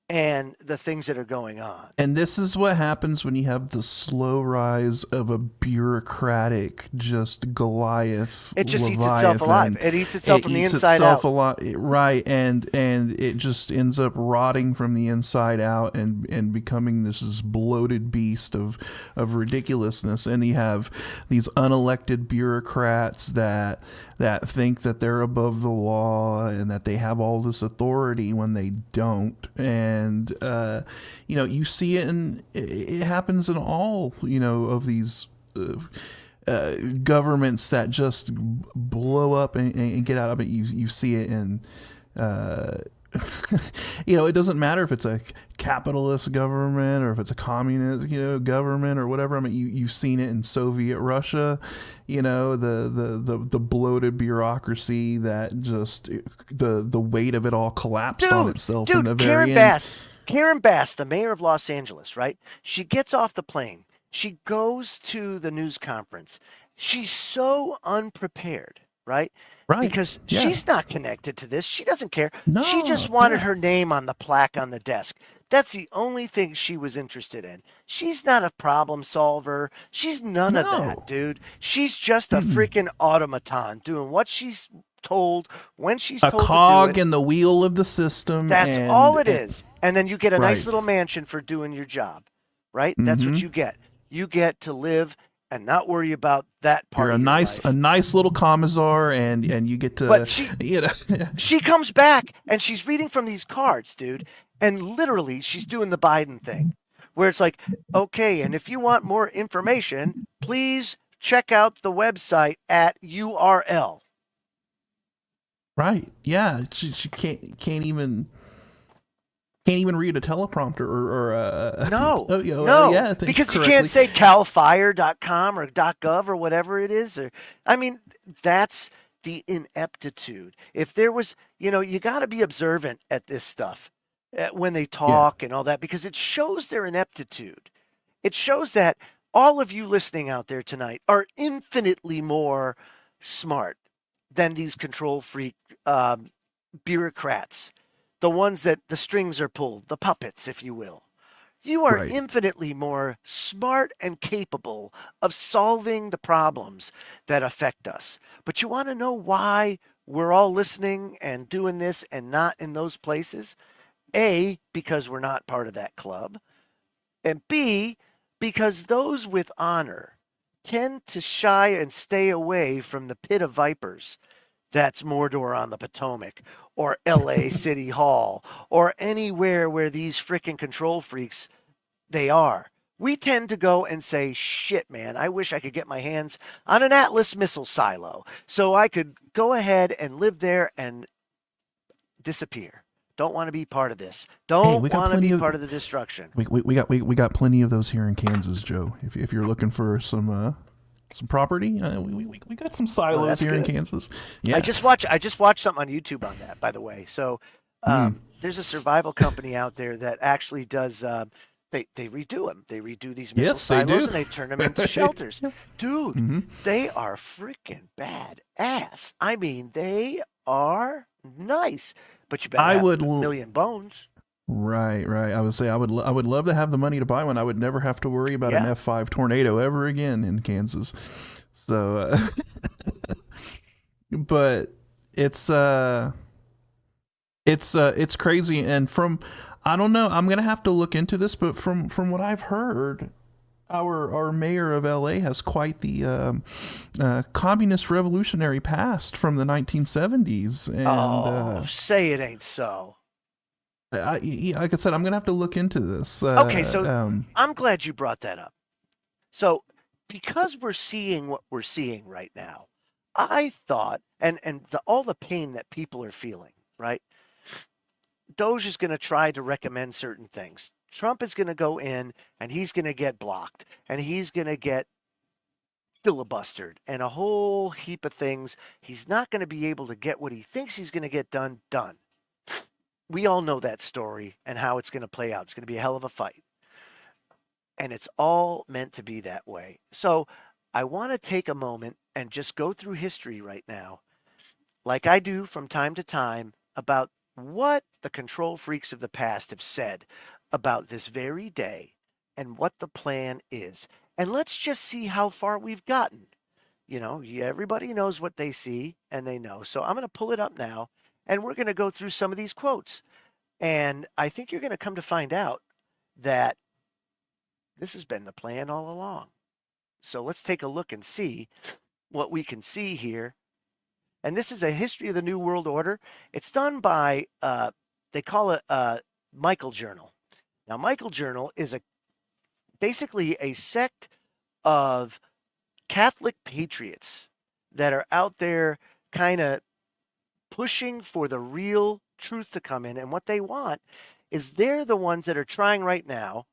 and the things that are going on. And this is what happens when you have the slow rise of a bureaucratic, just Goliath. It just Leviathan. eats itself alive. It eats itself from the inside out. Right, and it just ends up rotting from the inside out and becoming this bloated beast of ridiculousness. And you have these unelected bureaucrats that think that they're above the law and that they have all this authority when they don't. And you see it, and it happens in all of these governments that just blow up and get out of it. You see it in it doesn't matter if it's a capitalist government or if it's a communist government or whatever. I mean, you've seen it in Soviet Russia, the bloated bureaucracy that just the weight of it all collapsed on itself in the very end. Karen Bass, the mayor of Los Angeles, right? She gets off the plane. She goes to the news conference. She's so unprepared, right? Right. Because she's not connected to this. She doesn't care. No, she just wanted her name on the plaque on the desk. That's the only thing she was interested in. She's not a problem solver. She's none of that, dude. She's just a freaking automaton doing what she's told when she's told to do it. A cog in the wheel of the system. That's all it is. And then you get a nice little mansion for doing your job, right? That's what you get. You get to live and not worry about that part. You're of your life. a nice little commissar, and you get to. But she comes back and she's reading from these cards, dude, and literally she's doing the Biden thing, where it's like, okay, and if you want more information, please check out the website at URL. Right? Yeah, she can't even read a teleprompter or no, because correctly. You can't say calfire.com or .gov or whatever it is. That's the ineptitude. If there was, you got to be observant at this stuff when they talk and all that, because it shows their ineptitude. It shows that all of you listening out there tonight are infinitely more smart than these control freak bureaucrats. The ones that the strings are pulled, the puppets, if you will. You are infinitely more smart and capable of solving the problems that affect us. But you want to know why we're all listening and doing this and not in those places? A, because we're not part of that club. And B, because those with honor tend to shy and stay away from the pit of vipers. That's Mordor on the Potomac, or LA City Hall, or anywhere where these frickin' control freaks, they are. We tend to go and say, shit, man, I wish I could get my hands on an Atlas missile silo so I could go ahead and live there and disappear. Don't want to be part of this. Don't want to be part of the destruction. We got plenty of those here in Kansas, Joe. If you're looking for some property, we got some silos here in Kansas. Yeah. I just watched something on YouTube on that, by the way. So there's a survival company out there that actually does. They redo them. They redo these missile silos and they turn them into shelters. Dude, they are freaking badass. I mean, they are nice. But you better have a million bones. Right. I would say I would love to have the money to buy one. I would never have to worry about an F5 tornado ever again in Kansas. So, but it's crazy. And from, I don't know, I'm gonna have to look into this, but from what I've heard, our mayor of LA has quite the communist revolutionary past from the 1970s. And, say it ain't so. Like I said, I'm gonna have to look into this. Okay, so I'm glad you brought that up. So because we're seeing what we're seeing right now, I thought, and all the pain that people are feeling, right? Doge is going to try to recommend certain things. Trump is going to go in and he's going to get blocked and he's going to get filibustered and a whole heap of things. He's not going to be able to get what he thinks he's going to get done. We all know that story and how it's going to play out. It's going to be a hell of a fight. And it's all meant to be that way. So I want to take a moment and just go through history right now, like I do from time to time, about what the control freaks of the past have said about this very day and what the plan is. And let's just see how far we've gotten. You know, everybody knows what they see and they know. So I'm going to pull it up now and we're going to go through some of these quotes. And I think you're going to come to find out that this has been the plan all along. So let's take a look and see what we can see here. And this is a history of the New World Order. It's done by, they call it Michael Journal. Now, Michael Journal is basically a sect of Catholic patriots that are out there kind of pushing for the real truth to come in. And what they want is they're the ones that are trying right now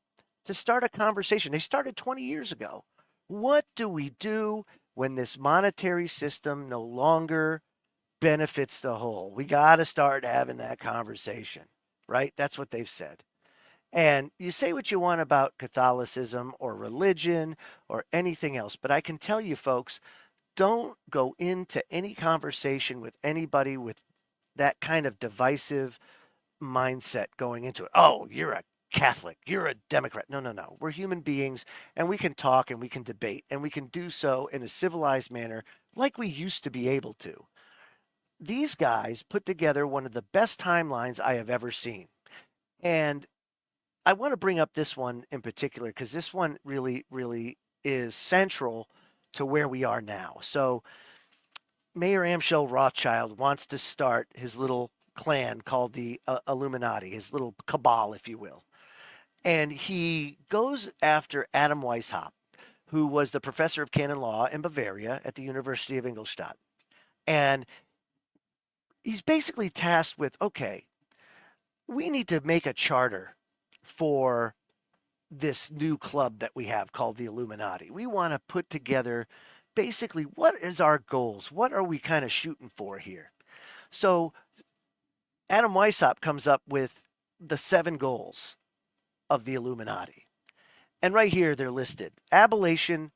to start a conversation. They started 20 years ago. What do we do when this monetary system no longer benefits the whole? We got to start having that conversation, right? That's what they've said. And you say what you want about Catholicism or religion or anything else, but I can tell you, folks, don't go into any conversation with anybody with that kind of divisive mindset going into it. Oh, you're a Catholic, you're a Democrat. No. We're human beings and we can talk and we can debate and we can do so in a civilized manner like we used to be able to. These guys put together one of the best timelines I have ever seen. And I want to bring up this one in particular because this one really, really is central to where we are now. So Mayor Amschel Rothschild wants to start his little clan called the Illuminati, his little cabal, if you will. And he goes after Adam Weishaupt, who was the professor of canon law in Bavaria at the University of Ingolstadt. And he's basically tasked with, okay, we need to make a charter for this new club that we have called the Illuminati. We want to put together basically what is our goals? What are we kind of shooting for here? So Adam Weishaupt comes up with the 7 goals of the Illuminati. And right here they're listed. Abolition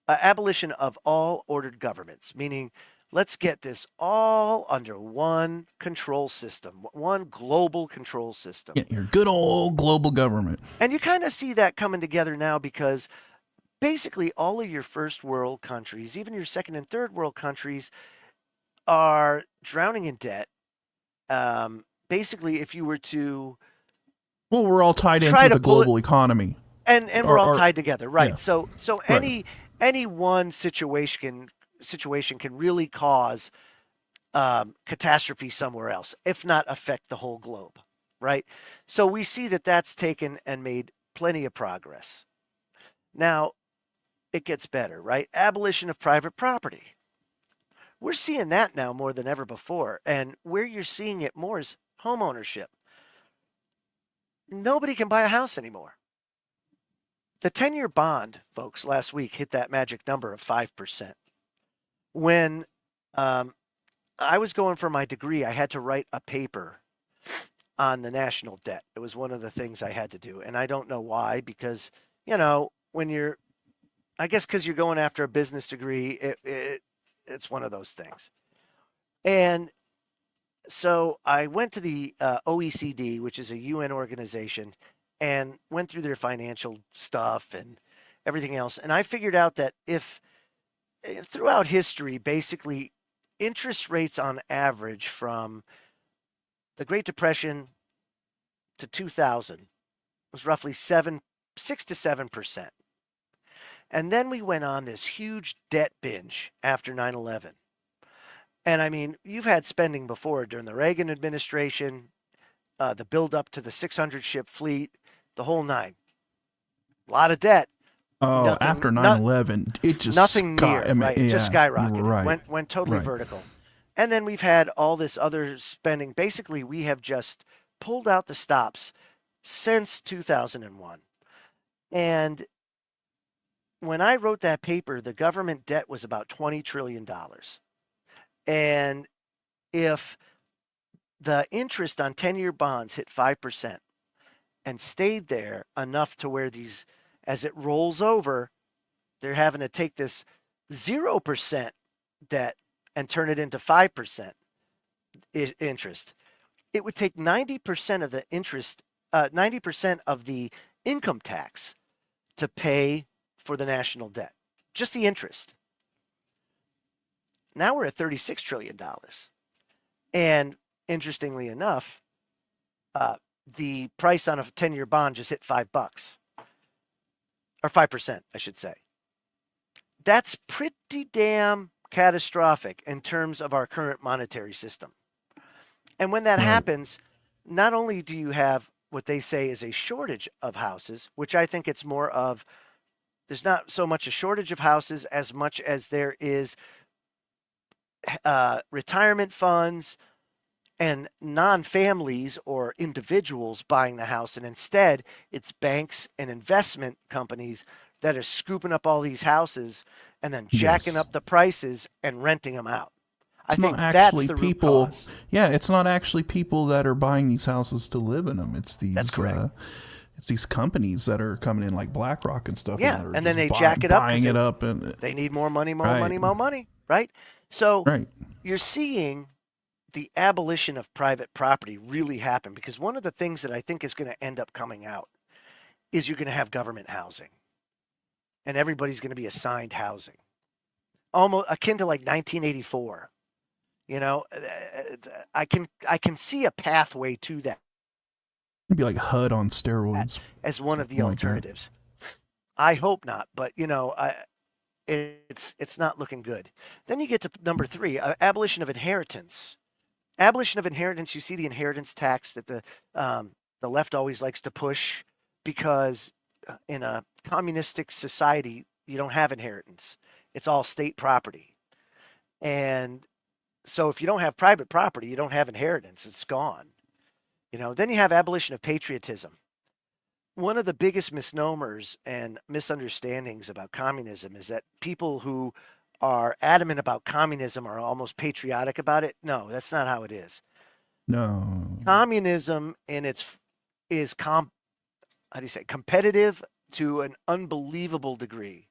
of all ordered governments, meaning let's get this all under one control system, one global control system. Yeah, your good old global government. And you kind of see that coming together now because basically all of your first world countries, even your second and third world countries, are drowning in debt. Basically, if you were to... Well, we're all tied into the global economy. And we're all tied together, right? Yeah. So any one situation can really cause catastrophe somewhere else, if not affect the whole globe, right? So we see that that's taken and made plenty of progress. Now, it gets better, right? Abolition of private property. We're seeing that now more than ever before. And where you're seeing it more is home ownership. Nobody can buy a house anymore. The 10-year bond, folks, last week hit that magic number of 5%. When I was going for my degree, I had to write a paper on the national debt. It was one of the things I had to do. And I don't know why, because, you know, I guess because you're going after a business degree, it's one of those things. And so I went to the OECD, which is a UN organization, and went through their financial stuff and everything else. And I figured out that if throughout history, basically interest rates on average from the Great Depression to 2000 was roughly 6 to 7%. And then we went on this huge debt binge after 9/11. And I mean, you've had spending before during the Reagan administration, the build up to the 600 ship fleet, the whole nine. A lot of debt. Oh, after 9/11, it just nothing near, right? It just skyrocketed. Right. Went totally vertical. And then we've had all this other spending. Basically, we have just pulled out the stops since 2001. And when I wrote that paper, the government debt was about $20 trillion. And if the interest on 10-year bonds hit 5% and stayed there enough to where these, as it rolls over, they're having to take this 0% debt and turn it into 5% interest. It would take 90% of the interest, 90% of the income tax to pay for the national debt, just the interest. Now we're at $36 trillion. And interestingly enough, the price on a 10-year bond just hit $5, or 5%, I should say. That's pretty damn catastrophic in terms of our current monetary system. And when that happens, not only do you have what they say is a shortage of houses, which I think it's more of, there's not so much a shortage of houses as much as there is retirement funds and non-families or individuals buying the house. And instead, it's banks and investment companies that are scooping up all these houses and then jacking up the prices and renting them out. I think that's the root cause. Yeah, it's not actually people that are buying these houses to live in them. It's these. That's correct. It's these companies that are coming in, like BlackRock and stuff. Yeah, and then they jack it up. Buying it up, and they need more money, more money, right? So you're seeing the abolition of private property really happen, because one of the things that I think is going to end up coming out is you're going to have government housing, and everybody's going to be assigned housing, almost akin to like 1984. You know, I can see a pathway to that. It'd be like HUD on steroids as one of the alternatives. I hope not, but you know, it's not looking good. Then you get to number 3, abolition of inheritance. Abolition of inheritance. You see the inheritance tax that the left always likes to push, because in a communistic society you don't have inheritance. It's all state property, and so if you don't have private property, you don't have inheritance. It's gone. You know, then you have abolition of patriotism. One of the biggest misnomers and misunderstandings about communism is that people who are adamant about communism are almost patriotic about it. No, that's not how it is. No. Communism is competitive to an unbelievable degree.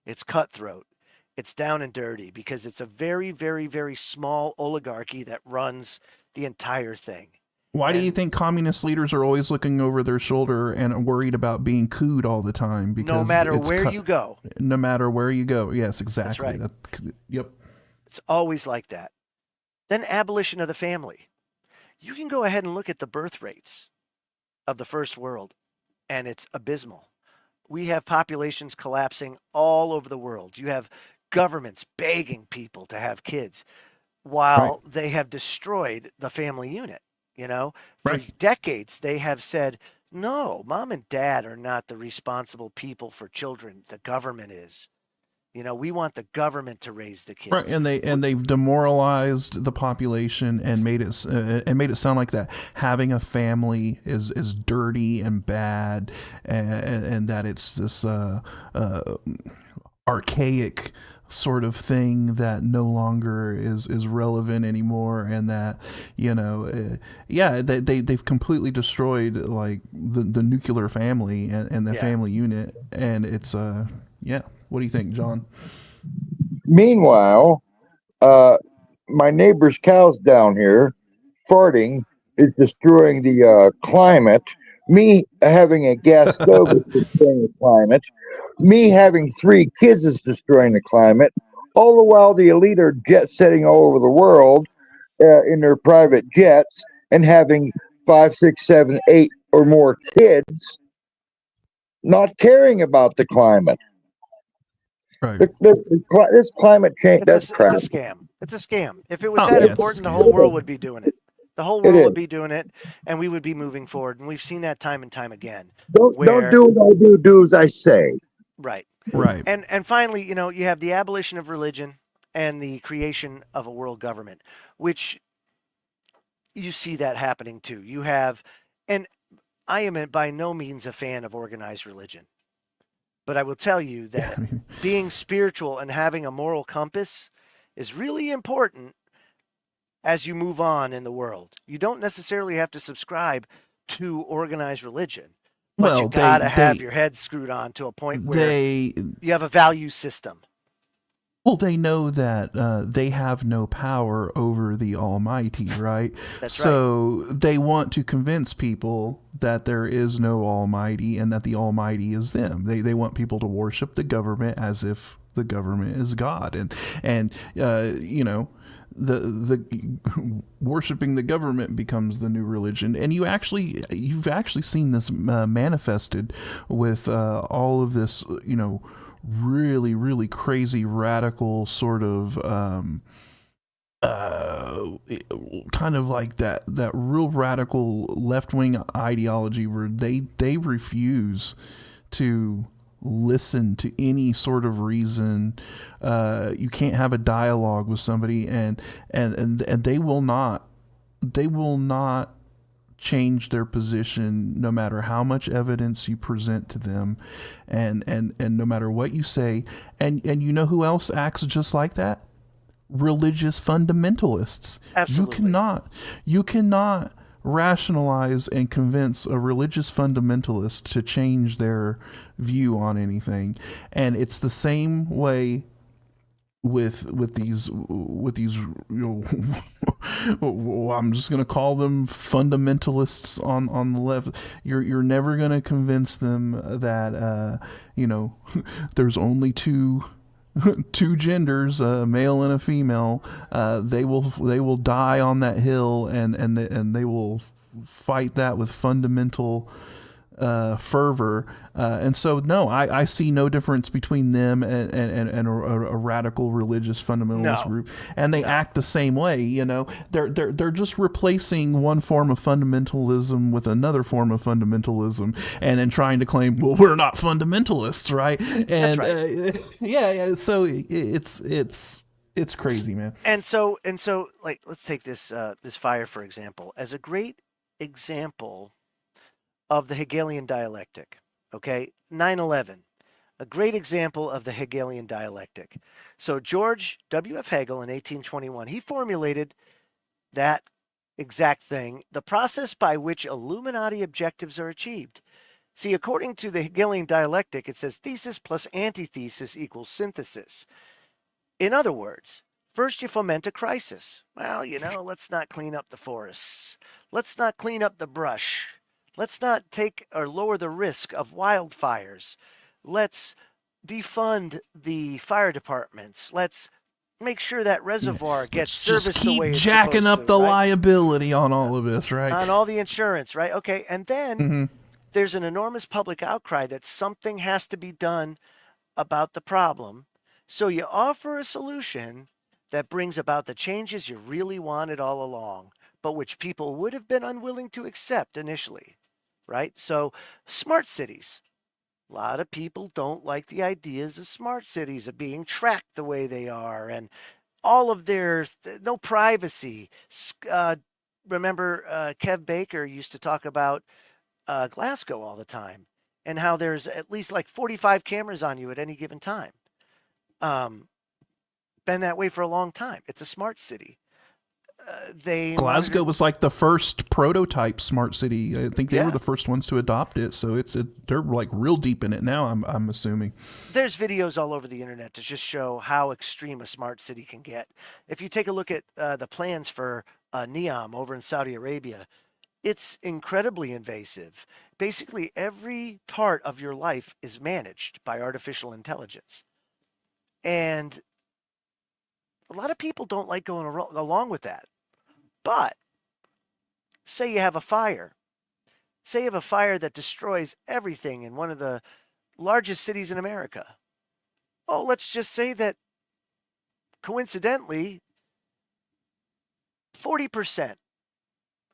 It's cutthroat. It's down and dirty, because it's a very, very, very small oligarchy that runs the entire thing. Why do you think communist leaders are always looking over their shoulder and worried about being cooed all the time? Because no matter where you go. No matter where you go. Yes, exactly. That's right. Yep. It's always like that. Then abolition of the family. You can go ahead and look at the birth rates of the first world, and it's abysmal. We have populations collapsing all over the world. You have governments begging people to have kids while they have destroyed the family unit. You know, for decades, they have said, no, mom and dad are not the responsible people for children. The government is. You know, we want the government to raise the kids. Right, and they've demoralized the population and made it sound like that having a family is dirty and bad, and that it's this archaic sort of thing that no longer is relevant anymore, and that, you know, they've completely destroyed like the nuclear family and the family unit, and it's what do you think, John? Meanwhile, my neighbor's cows down here farting is destroying the climate. Me having a gas stove is destroying the climate. Me having 3 kids is destroying the climate. All the while, the elite are jet setting all over the world in their private jets and having 5, 6, 7, 8 or more kids, not caring about the climate. Right. This climate change, that's crap. It's a scam. It's a scam. If it was that important, the whole world would be doing it. The whole world would be doing it, and we would be moving forward. And we've seen that time and time again. Don't do what I do as I say. Right. Right. And finally, you know, you have the abolition of religion and the creation of a world government, which you see that happening too. You have, and I am by no means a fan of organized religion. But I will tell you that being spiritual and having a moral compass is really important as you move on in the world. You don't necessarily have to subscribe to organized religion, but you Well, got to have your head screwed on to a point where you have a value system. Well, they know that they have no power over the Almighty, right? That's so they want to convince people that there is no Almighty and that the Almighty is them. They want people to worship the government as if the government is God, and you know, the worshiping the government becomes the new religion. And you've actually seen this manifested with all of this, you know, really, really crazy, radical sort of kind of like that real radical left wing ideology where they refuse to listen to any sort of reason. You can't have a dialogue with somebody, and they will not change their position no matter how much evidence you present to them, and no matter what you say. And you know who else acts just like that? Religious fundamentalists. Absolutely. You cannot rationalize and convince a religious fundamentalist to change their view on anything. And it's the same way with these you know I'm just gonna call them fundamentalists on the left. You're never gonna convince them that you know there's only two genders, a male and a female. They will die on that hill, and they will fight that with fundamental fervor. And so, no, I see no difference between them and a radical religious fundamentalist group. And they act the same way. You know, they're just replacing one form of fundamentalism with another form of fundamentalism, and then trying to claim, well, we're not fundamentalists, right? And that's right. Yeah. So it's crazy, man. And so, like, let's take this fire for example as a great example of the Hegelian dialectic. Okay, 9/11, a great example of the Hegelian dialectic. So George W.F. Hegel in 1821, he formulated that exact thing, the process by which Illuminati objectives are achieved. See, according to the Hegelian dialectic, it says thesis plus antithesis equals synthesis. In other words, first you foment a crisis. Well, you know, let's not clean up the forests. Let's not clean up the brush. Let's not take or lower the risk of wildfires. Let's defund the fire departments. Let's make sure that reservoir gets serviced the way it's supposed to. Just keep jacking up the liability on all of this, right? On all the insurance, right? Okay, and then there's an enormous public outcry that something has to be done about the problem. So you offer a solution that brings about the changes you really wanted all along, but which people would have been unwilling to accept initially. Right? So smart cities. A lot of people don't like the ideas of smart cities, of being tracked the way they are, and all of their no privacy. Remember, Kev Baker used to talk about Glasgow all the time, and how there's at least like 45 cameras on you at any given time. Been that way for a long time. It's a smart city. Glasgow was like the first prototype smart city. I think they were the first ones to adopt it. So they're like real deep in it now, I'm assuming. There's videos all over the internet to just show how extreme a smart city can get. If you take a look at the plans for Neom over in Saudi Arabia, it's incredibly invasive. Basically, every part of your life is managed by artificial intelligence. And a lot of people don't like going along with that. But say you have a fire. Say you have a fire that destroys everything in one of the largest cities in America. Oh, let's just say that coincidentally, 40%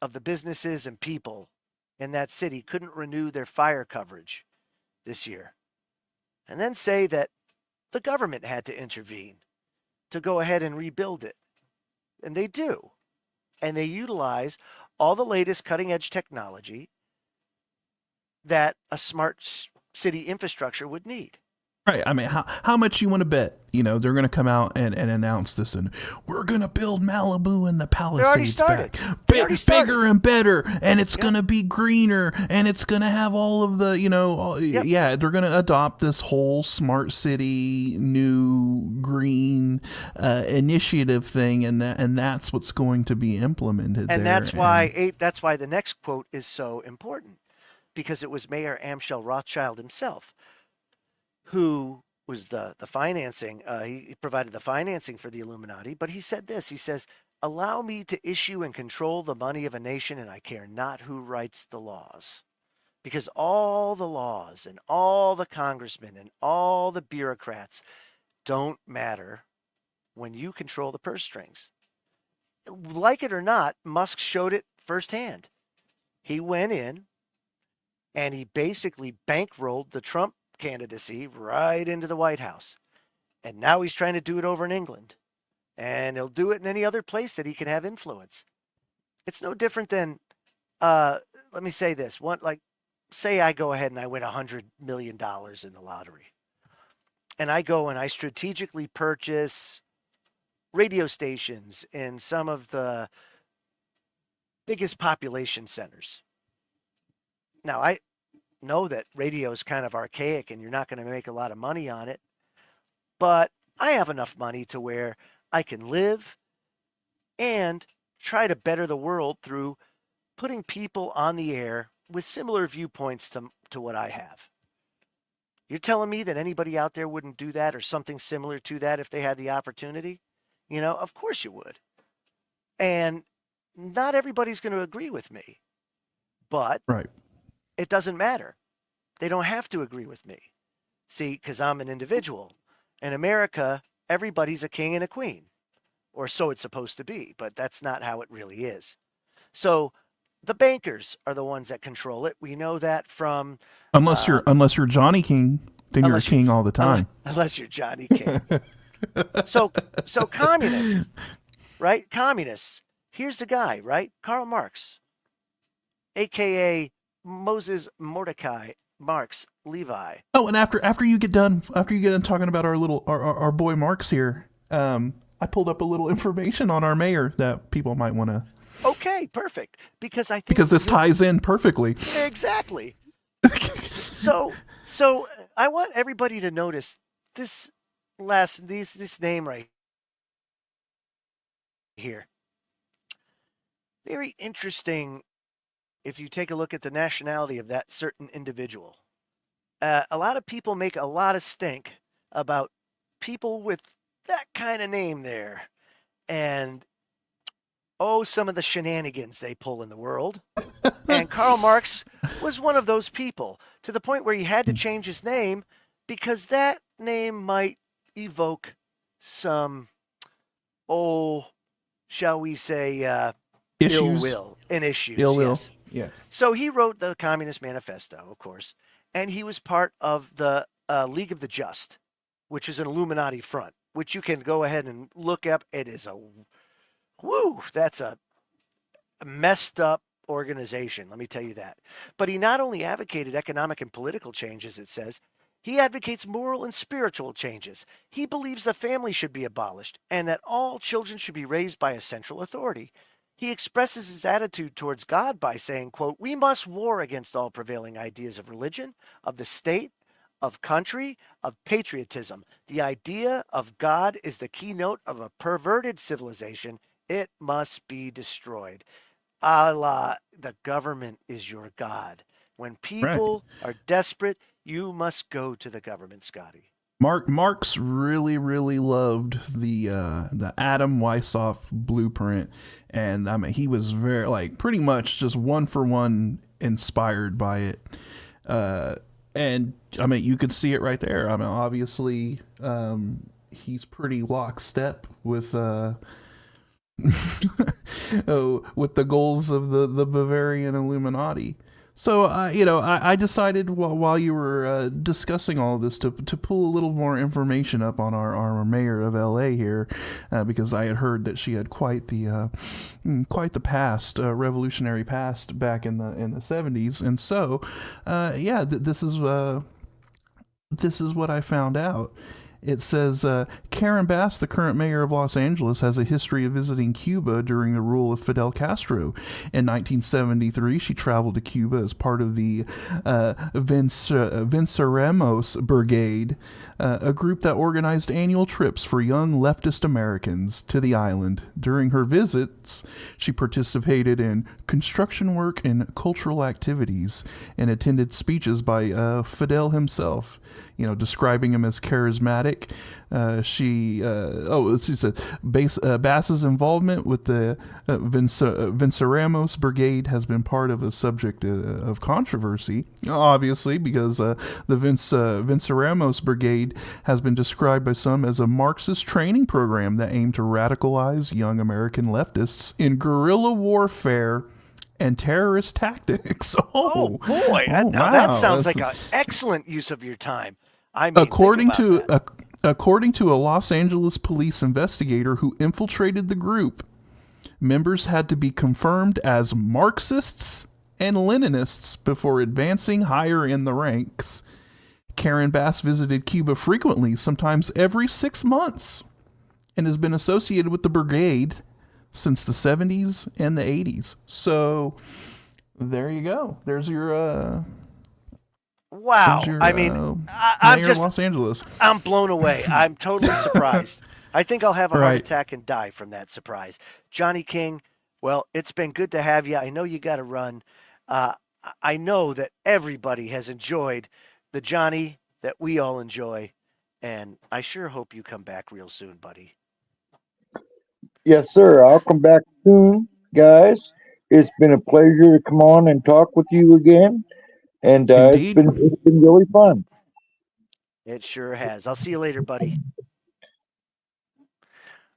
of the businesses and people in that city couldn't renew their fire coverage this year. And then say that the government had to intervene to go ahead and rebuild it. And they do. And they utilize all the latest cutting edge technology that a smart city infrastructure would need. Right. I mean, how much you want to bet? They're going to come out and announce this, and we're going to build Malibu and the Palisades back, bigger and better, and it's going to be greener, and it's going to have all of the, yeah, they're going to adopt this whole smart city, new green initiative thing, and that's what's going to be implemented. And that's why the next quote is so important, because it was Mayor Amschel Rothschild himself who was the financing. He provided the financing for the Illuminati, but he said this. He says, "Allow me to issue and control the money of a nation, and I care not who writes the laws." Because all the laws and all the congressmen and all the bureaucrats don't matter when you control the purse strings. Like it or not, Musk showed it firsthand. He went in and he basically bankrolled the Trump candidacy right into the White House. And now he's trying to do it over in England. And he'll do it in any other place that he can have influence. It's no different than, let me say this. Say I go ahead and I win $100 million in the lottery. And I go and I strategically purchase radio stations in some of the biggest population centers. Now, I know that radio is kind of archaic and you're not going to make a lot of money on it, but I have enough money to where I can live and try to better the world through putting people on the air with similar viewpoints to what I have. You're telling me that anybody out there wouldn't do that or something similar to that if they had the opportunity? Of course you would. And not everybody's going to agree with me, but right. It doesn't matter. They don't have to agree with me. See, because I'm an individual. In America, everybody's a king and a queen. Or so it's supposed to be, but that's not how it really is. So the bankers are the ones that control it. We know that from... Unless you're Johnny King, then you're a king all the time. Unless you're Johnny King. So communists, right? Communists. Here's the guy, right? Karl Marx, a.k.a. Moses Mordecai Marx Levi. Oh, and after you get done talking about our boy Marx here, I pulled up a little information on our mayor that people might want to. Okay, perfect. Because I think this ties in perfectly. Exactly. So I want everybody to notice this name right here. Very interesting. If you take a look at the nationality of that certain individual, a lot of people make a lot of stink about people with that kind of name there. And, some of the shenanigans they pull in the world. And Karl Marx was one of those people, to the point where he had to change his name because that name might evoke some, shall we say, ill will and issues. Ill will. Yes. Yeah. So he wrote the Communist Manifesto, of course, and he was part of the League of the Just, which is an Illuminati front, which you can go ahead and look up. It is that's a messed up organization, let me tell you that. But he not only advocated economic and political changes, it says, he advocates moral and spiritual changes. He believes the family should be abolished and that all children should be raised by a central authority. He expresses his attitude towards God by saying, quote, "We must war against all prevailing ideas of religion, of the state, of country, of patriotism. The idea of God is the keynote of a perverted civilization. It must be destroyed." Allah, the government is your God. When people are desperate, you must go to the government, Scotty. Marx really, really loved the Adam Weishaupt blueprint, and I mean he was very pretty much just one for one inspired by it, and I mean you could see it right there. I mean obviously he's pretty lockstep with with the goals of the Bavarian Illuminati. So, I decided while you were discussing all of this to pull a little more information up on our mayor of L.A. here, because I had heard that she had quite the past, revolutionary past back in the 70s, and so, this is this is what I found out. It says Karen Bass, the current mayor of Los Angeles, has a history of visiting Cuba during the rule of Fidel Castro. In 1973, she traveled to Cuba as part of the Venceremos Brigade, a group that organized annual trips for young leftist Americans to the island. During her visits, she participated in construction work and cultural activities and attended speeches by Fidel himself, describing him as charismatic. She said Bass's involvement with the Venceremos Brigade has been part of a subject of controversy, obviously, because the Venceremos Brigade has been described by some as a Marxist training program that aimed to radicalize young American leftists in guerrilla warfare and terrorist tactics. Oh boy! Now Wow. that sounds like an excellent use of your time. I mean, According to a Los Angeles police investigator who infiltrated the group, members had to be confirmed as Marxists and Leninists before advancing higher in the ranks. Karen Bass visited Cuba frequently, sometimes every 6 months, and has been associated with the brigade since the 70s and the 80s. So there you go. There's your wow. I mean, I'm just Los Angeles. I'm blown away. I'm totally surprised. I think I'll have a heart attack and die from that surprise. Johnny King, well, it's been good to have you. I know you got to run. I know that everybody has enjoyed the Johnny that we all enjoy, and I sure hope you come back real soon, buddy. Yes, sir. I'll come back soon, guys. It's been a pleasure to come on and talk with you again, and it's been really fun. It sure has. I'll see you later, buddy.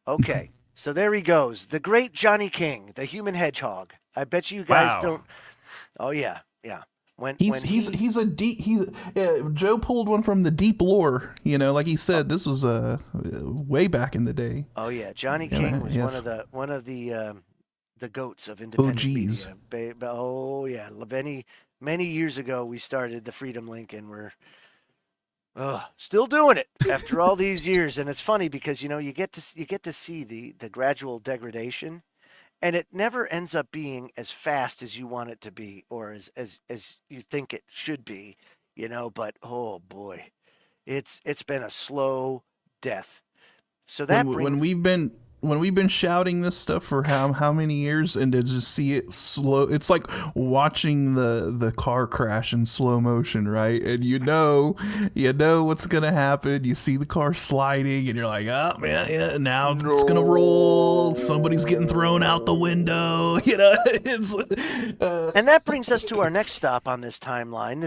Okay, so there he goes, the great Johnny King, the human hedgehog. I bet you guys don't. Oh yeah. He's a deep. Joe pulled one from the deep lore. Like he said, this was way back in the day. Oh yeah, Johnny King was one of the goats of independent media. Oh yeah, many years ago we started the Freedom Link, and we're still doing it after all these years. And it's funny because you get to see the gradual degradation. And it never ends up being as fast as you want it to be, or as you think it should be, but oh boy, it's been a slow death. So that when we've been shouting this stuff for how many years, and to just see it slow, it's like watching the car crash in slow motion, right? And you know what's gonna happen. You see the car sliding, and you're like, oh man, yeah, now it's gonna roll. Somebody's getting thrown out the window. It's and that brings us to our next stop on this timeline.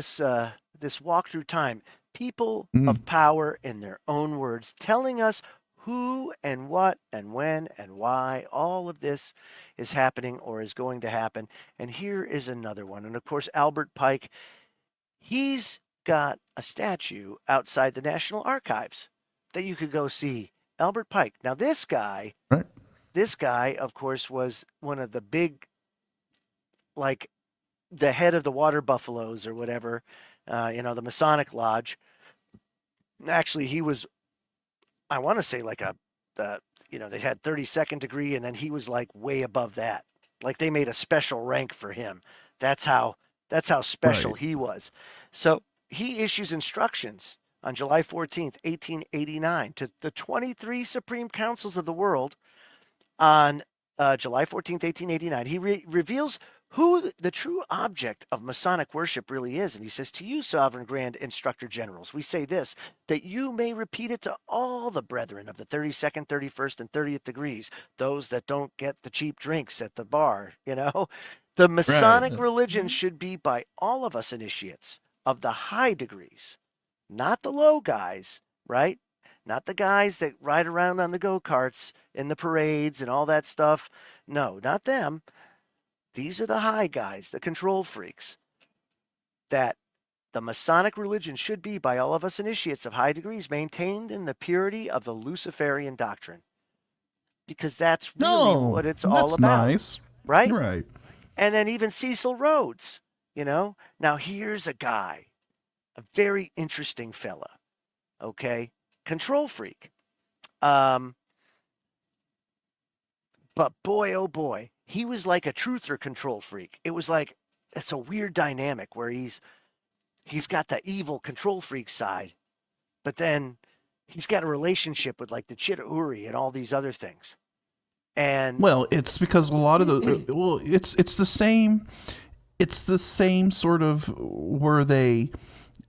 This walk through time. People of power, in their own words, telling us who and what and when and why all of this is happening or is going to happen. And here is another one. And of course, Albert Pike, he's got a statue outside the National Archives that you could go see. Albert Pike. Now, this guy, of course, was one of the big, like the head of the Water Buffaloes or whatever, the Masonic Lodge. Actually, he was, I want to say like they had 32nd degree, and then he was like way above that. Like they made a special rank for him. That's how special he was. So he issues instructions on July 14th, 1889 to the 23 Supreme Councils of the world on July 14th, 1889. He reveals who the true object of Masonic worship really is. And he says, to you, sovereign grand instructor generals, we say this, that you may repeat it to all the brethren of the 32nd, 31st, and 30th degrees, those that don't get the cheap drinks at the bar, The Masonic religion should be by all of us initiates of the high degrees, not the low guys, right? Not the guys that ride around on the go-karts in the parades and all that stuff. No, not them. These are the high guys, the control freaks, that the Masonic religion should be, by all of us initiates of high degrees, maintained in the purity of the Luciferian doctrine. Because that's really what it's all about. Nice. Right? Right. And then even Cecil Rhodes, Now here's a guy a very interesting fella. Okay, control freak. But boy, oh boy, he was like a truther control freak. It was like it's a weird dynamic where he's got the evil control freak side, but then he's got a relationship with like the Chitauri and all these other things. And well, it's because a lot of the it's the same. It's the same sort of where they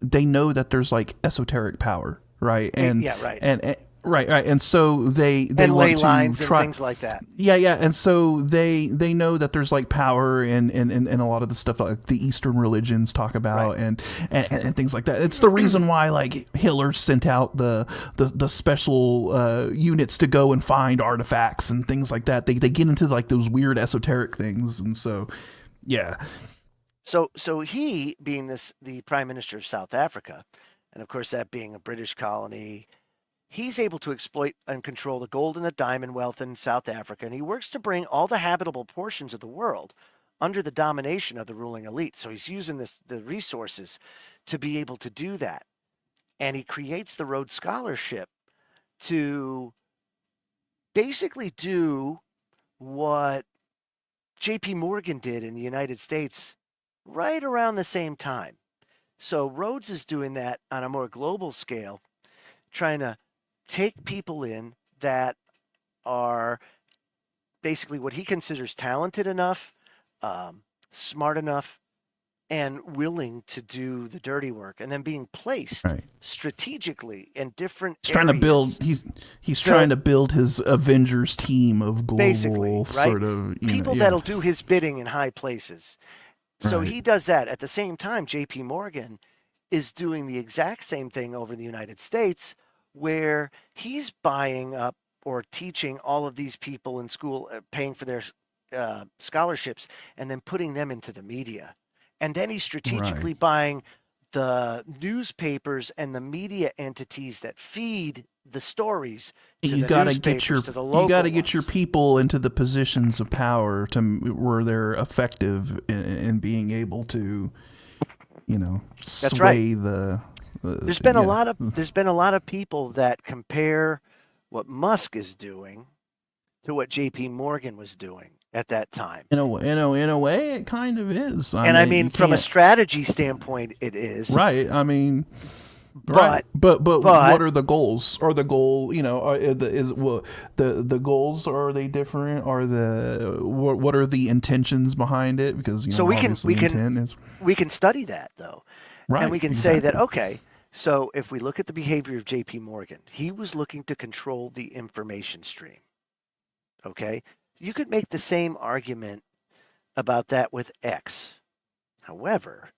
know that there's like esoteric power, right? And yeah, right. And right, and so they and want ley to lines try, and things like that. Yeah, and so they know that there's like power in a lot of the stuff that like the Eastern religions talk about, Right. and things like that. It's the reason why like Hitler sent out the special units to go and find artifacts and things like that. They get into like those weird esoteric things, and so yeah. So he, being the Prime Minister of South Africa, and of course that being a British colony, he's able to exploit and control the gold and the diamond wealth in South Africa, and he works to bring all the habitable portions of the world under the domination of the ruling elite. So he's using the resources to be able to do that. And he creates the Rhodes Scholarship to basically do what J.P. Morgan did in the United States right around the same time. So Rhodes is doing that on a more global scale, trying to take people in that are basically what he considers talented enough, smart enough, and willing to do the dirty work, and then being placed strategically in different areas. Trying to build. He's trying to build his Avengers team of global sort of people that'll do his bidding in high places. So he does that. At the same time, J.P. Morgan is doing the exact same thing over in the United States, where he's buying up or teaching all of these people in school, paying for their scholarships, and then putting them into the media. And then he's strategically buying the newspapers and the media entities that feed the stories to the newspapers, to the local you got to get ones. your people into the positions of power where they're effective in being able to, That's sway right. the. There's been a lot of people that compare what Musk is doing to what J.P. Morgan was doing at that time. In a way, it kind of is. I mean, from a strategy standpoint, it is. Right. I mean, but what are the goals? Or the goal, the goals, are they different? Are what are the intentions behind it? Because so we can study that though, right? And we can say that okay. So if we look at the behavior of J.P. Morgan, he was looking to control the information stream. Okay. You could make the same argument about that with X. However,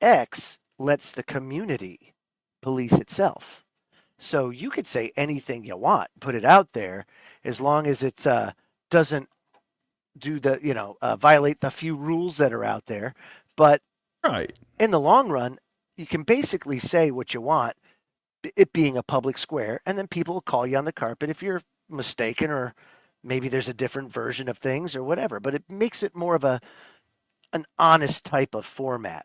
X lets the community police itself. So you could say anything you want, put it out there, as long as it doesn't do violate the few rules that are out there. But in the long run, you can basically say what you want, it being a public square, and then people will call you on the carpet if you're mistaken, or maybe there's a different version of things or whatever. But it makes it more of an honest type of format.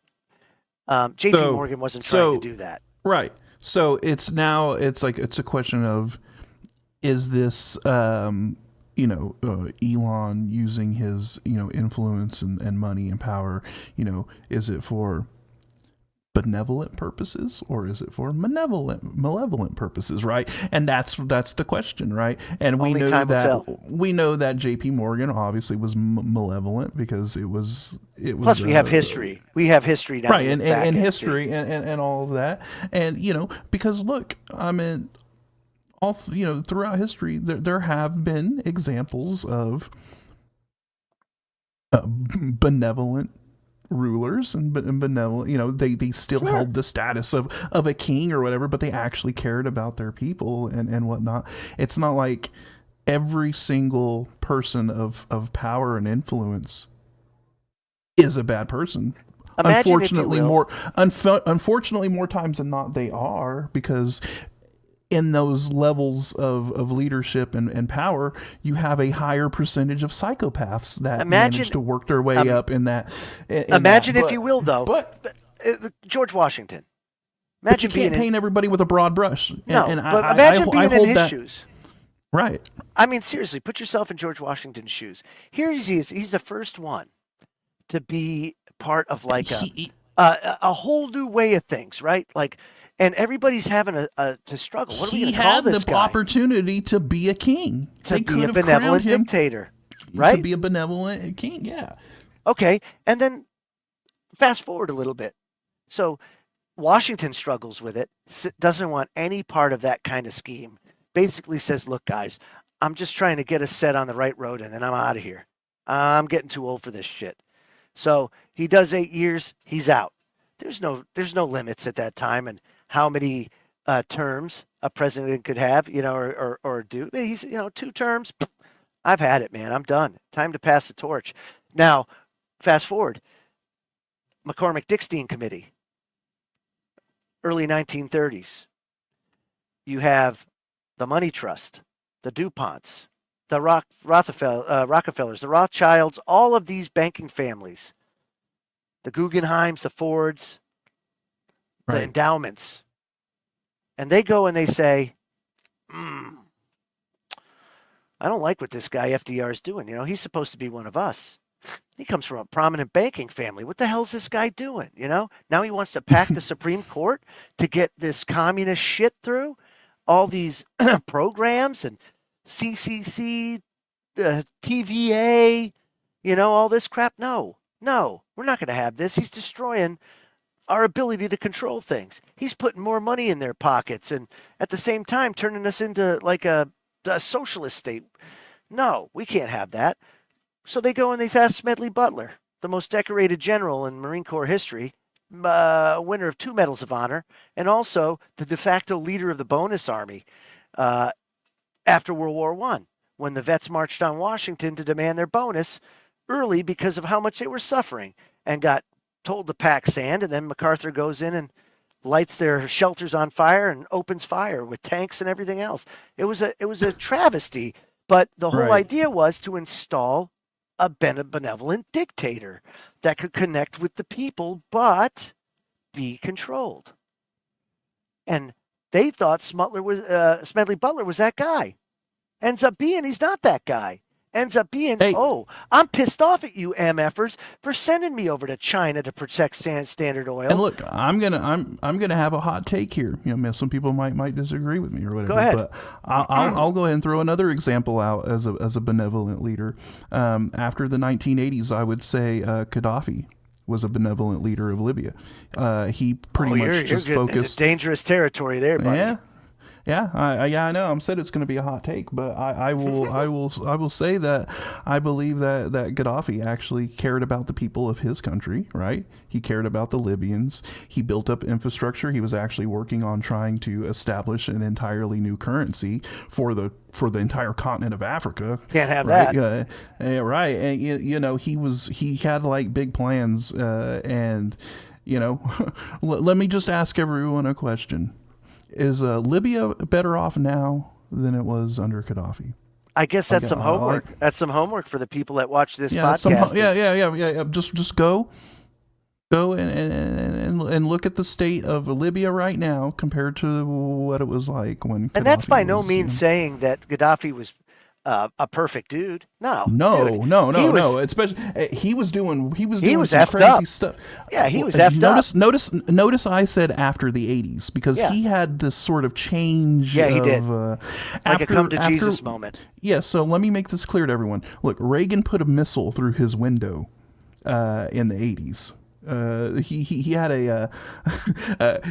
J.P. Morgan wasn't trying to do that. Right. So it's a question of, is this Elon using his influence and money and power, is it for benevolent purposes or is it for malevolent purposes, right? And that's the question, right? And we know that J.P. Morgan obviously was malevolent because it was plus we have history now, right? And history and all of that, and because look, I mean, all throughout history there have been examples of benevolent rulers and benevolent, they still held the status of a king or whatever, but they actually cared about their people and whatnot. It's not like every single person of power and influence is a bad person. Unfortunately more times than not they are, because in those levels of leadership and power, you have a higher percentage of psychopaths that manage to work their way up in that. If you will, though, George Washington. But you can't paint everybody with a broad brush. No, but imagine being in his shoes. Right. I mean, seriously, put yourself in George Washington's shoes. Here he is. He's the first one to be part of like a whole new way of things, right? Like, and everybody's having to struggle. What are we going to call this guy? He had the opportunity to be a king. To be a benevolent dictator, right? To be a benevolent king, yeah. Okay, and then fast forward a little bit. So Washington struggles with it, doesn't want any part of that kind of scheme. Basically says, look, guys, I'm just trying to get us set on the right road, and then I'm out of here. I'm getting too old for this shit. So he does 8 years, he's out. There's no limits at that time and how many terms a president could have, or do. He's, 2 terms. I've had it, man. I'm done. Time to pass the torch. Now, fast forward. McCormick-Dickstein Committee, early 1930s. You have the Money Trust, the DuPonts, the Rockefellers, the Rothschilds, all of these banking families, the Guggenheims, the Fords, the endowments. And they go and they say, I don't like what this guy FDR is doing. He's supposed to be one of us. He comes from a prominent banking family. What the hell is this guy doing? Now he wants to pack the Supreme Court to get this communist shit through. All these programs and CCC, TVA, all this crap. No, we're not going to have this. He's destroying our ability to control things. He's putting more money in their pockets and at the same time turning us into like a socialist state. No, we can't have that. So they go and they ask Smedley Butler, the most decorated general in Marine Corps history, winner of 2 Medals of Honor, and also the de facto leader of the bonus army after World War I, when the vets marched on Washington to demand their bonus early because of how much they were suffering and got told to pack sand, and then MacArthur goes in and lights their shelters on fire and opens fire with tanks and everything else. It was a travesty, but the whole idea was to install a benevolent dictator that could connect with the people but be controlled. And they thought Smedley Butler was that guy. Ends up being he's not that guy. Ends up being, I'm pissed off at you MFers for sending me over to China to protect Standard Oil. And look, I'm gonna have a hot take here. Some people might disagree with me or whatever. Go ahead. But I'll go ahead and throw another example out as a benevolent leader. After the 1980s, I would say Gaddafi was a benevolent leader of Libya. He pretty much just focused. Dangerous territory there, buddy. Yeah. Yeah, I know. I'm said it's going to be a hot take, but I will say that I believe that Gaddafi actually cared about the people of his country, right? He cared about the Libyans. He built up infrastructure. He was actually working on trying to establish an entirely new currency for the entire continent of Africa. Can't have right? that. Right. And he had like big plans, and let me just ask everyone a question. Is Libya better off now than it was under Gaddafi? I guess that's some homework. That's some homework for the people that watch this podcast. Yeah. Just go and look at the state of Libya right now compared to what it was like when. And that's by no means saying that Gaddafi was a perfect dude. No. Especially he was doing some crazy stuff. Yeah, he was effed up. Notice I said after the 80s because he had this sort of change. Yeah, he did. Like a come to Jesus moment. Yeah, so let me make this clear to everyone. Look, Reagan put a missile through his window in the 80s. He had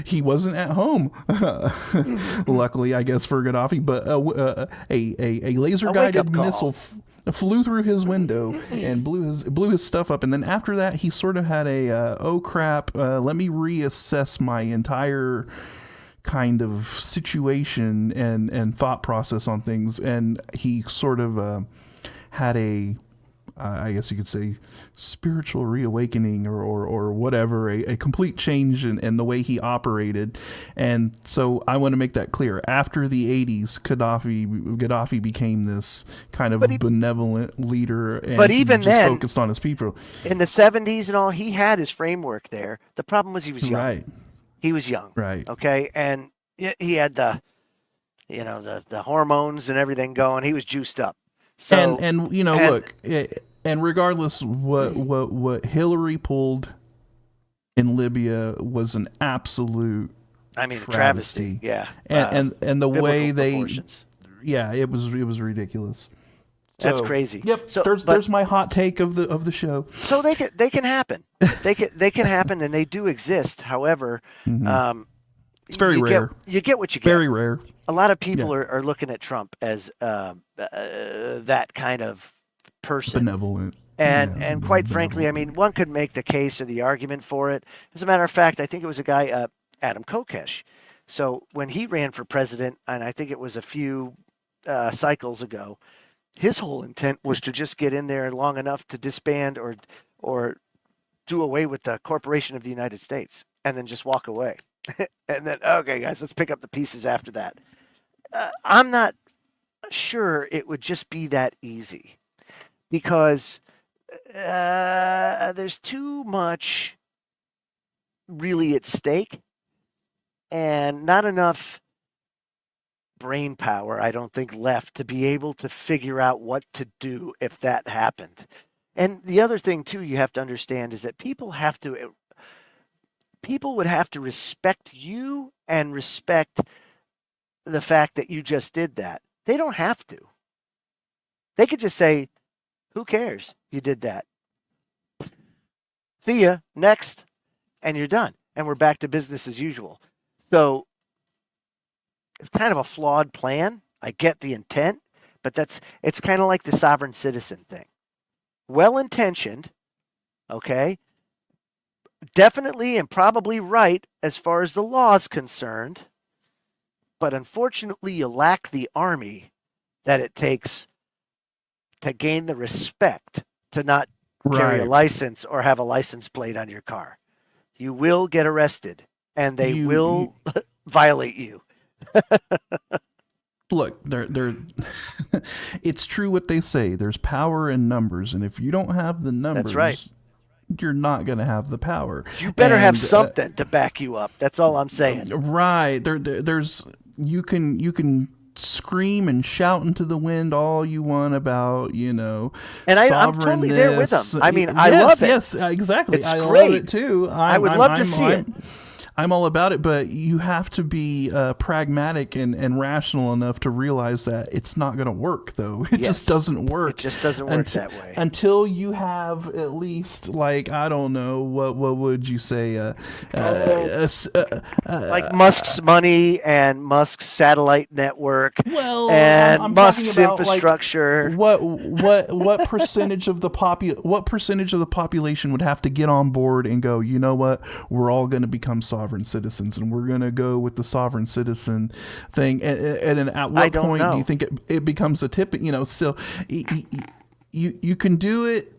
he wasn't at home, luckily I guess for Gaddafi, but a laser guided missile flew through his window and blew his stuff up. And then after that he sort of had oh crap, let me reassess my entire kind of situation and thought process on things. And he sort of had I guess you could say spiritual reawakening or whatever, a complete change in the way he operated. And so I want to make that clear. After the 80s, Gaddafi became this kind of benevolent leader, and but even he just focused on his people. In the 70s and all, he had his framework there. The problem was he was young. Right. He was young. Right. Okay. And he had the hormones and everything going. He was juiced up. So, and look, and regardless what Hillary pulled in Libya was an absolute travesty. Yeah. And the way proportions. it was ridiculous. So, that's crazy. Yep. So, there's my hot take of the show. So they can happen. they can happen, and they do exist. However, it's very rare. You get what you get. Very rare. A lot of people are looking at Trump as that kind of person. Benevolent. And quite frankly, I mean, one could make the case or the argument for it. As a matter of fact, I think it was a guy, Adam Kokesh. So when he ran for president, and I think it was a few cycles ago, his whole intent was to just get in there long enough to disband or do away with the corporation of the United States and then just walk away. And then, okay, guys, let's pick up the pieces after that. I'm not sure it would just be that easy because there's too much really at stake and not enough brain power, I don't think, left to be able to figure out what to do if that happened. And the other thing, too, you have to understand is that people would have to respect you and respect the fact that you just did that. They don't have to. They could just say, who cares? You did that. See ya, next. And you're done. And we're back to business as usual. So it's kind of a flawed plan. I get the intent, but it's kind of like the sovereign citizen thing. Well-intentioned, okay? Definitely and probably right as far as the law is concerned, but unfortunately you lack the army that it takes to gain the respect to not carry a license or have a license plate on your car. You will get arrested, and they will violate you. Look, they're it's true what they say. There's power in numbers, and if you don't have the numbers, that's right, you're not going to have the power. You better have something to back you up. That's all I'm saying. Right. There's you can scream and shout into the wind all you want about, and I'm totally there with them. I mean, I love it. Yes, exactly. It's great. Love it too. I would love to see it. I'm all about it, but you have to be pragmatic and rational enough to realize that it's not going to work, though. It just doesn't work. It just doesn't work that way. Until you have at least, like, I don't know, what would you say? Like Musk's money and Musk's satellite network and I'm Musk's about, infrastructure. Like, what percentage of the population would have to get on board and go, you know what, we're all going to become sovereign citizens, and we're going to go with the sovereign citizen thing, and then at what point do you think it becomes a tip? So you can do it,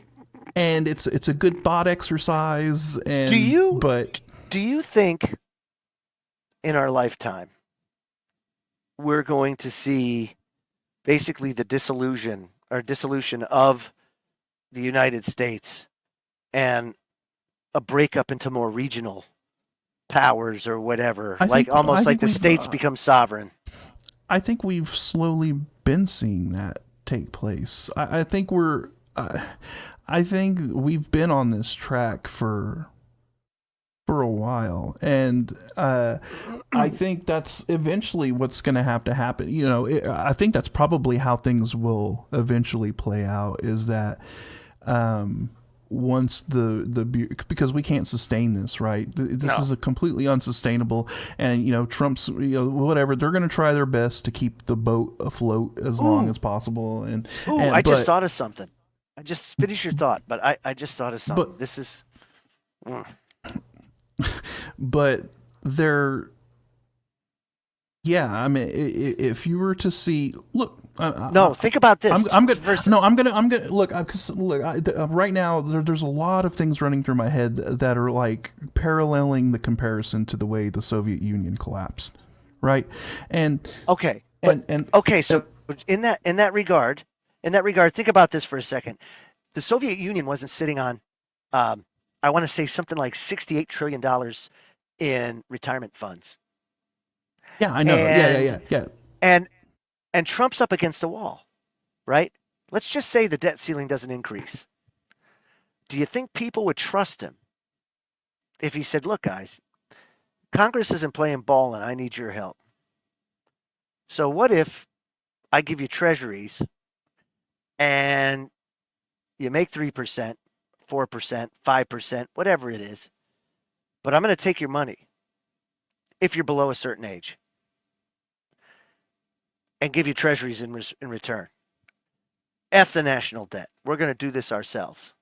and it's a good thought exercise. And do you think in our lifetime we're going to see basically the dissolution of the United States and a breakup into more regional powers or whatever, like the states become sovereign? I think we've slowly been seeing that take place. I think we've been on this track for a while, and I think that's eventually what's going to have to happen. I think that's probably how things will eventually play out, is that once because we can't sustain this, right? This is a completely unsustainable, and Trump's whatever, they're going to try their best to keep the boat afloat as long as possible. I just thought of something. I just finish your thought, but I just thought of something. This is but they're I mean, if you were to see, look. Think about this. I'm gonna look. Right now, there's a lot of things running through my head that are like paralleling the comparison to the way the Soviet Union collapsed, right? So in that regard, think about this for a second. The Soviet Union wasn't sitting on, I want to say something like $68 trillion in retirement funds. Yeah, I know. Yeah. And Trump's up against a wall, right? Let's just say the debt ceiling doesn't increase. Do you think people would trust him if he said, look, guys, Congress isn't playing ball and I need your help. So what if I give you treasuries and you make 3%, 4%, 5%, whatever it is, but I'm going to take your money if you're below a certain age and give you treasuries in return. F the national debt. We're going to do this ourselves.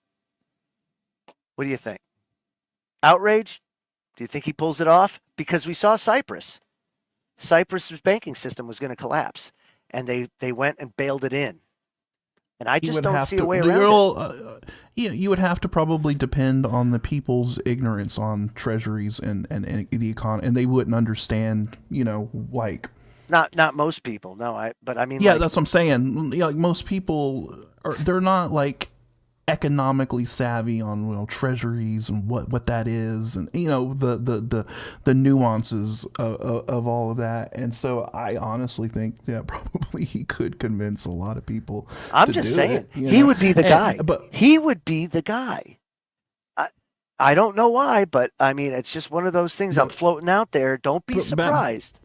What do you think? Outrage? Do you think he pulls it off? Because we saw Cyprus. Cyprus's banking system was going to collapse, and they went and bailed it in. And I just don't see a way around it. You would have to probably depend on the people's ignorance on treasuries and the economy, and they wouldn't understand, like... Not most people, no. But I mean, yeah, that's what I'm saying. Like most people, they're not like economically savvy on treasuries and what that is, and the nuances of all of that. And so I honestly think, yeah, probably he could convince a lot of people. I'm just saying he would be the guy. But he would be the guy. I don't know why, but I mean, it's just one of those things I'm floating out there. Don't be surprised.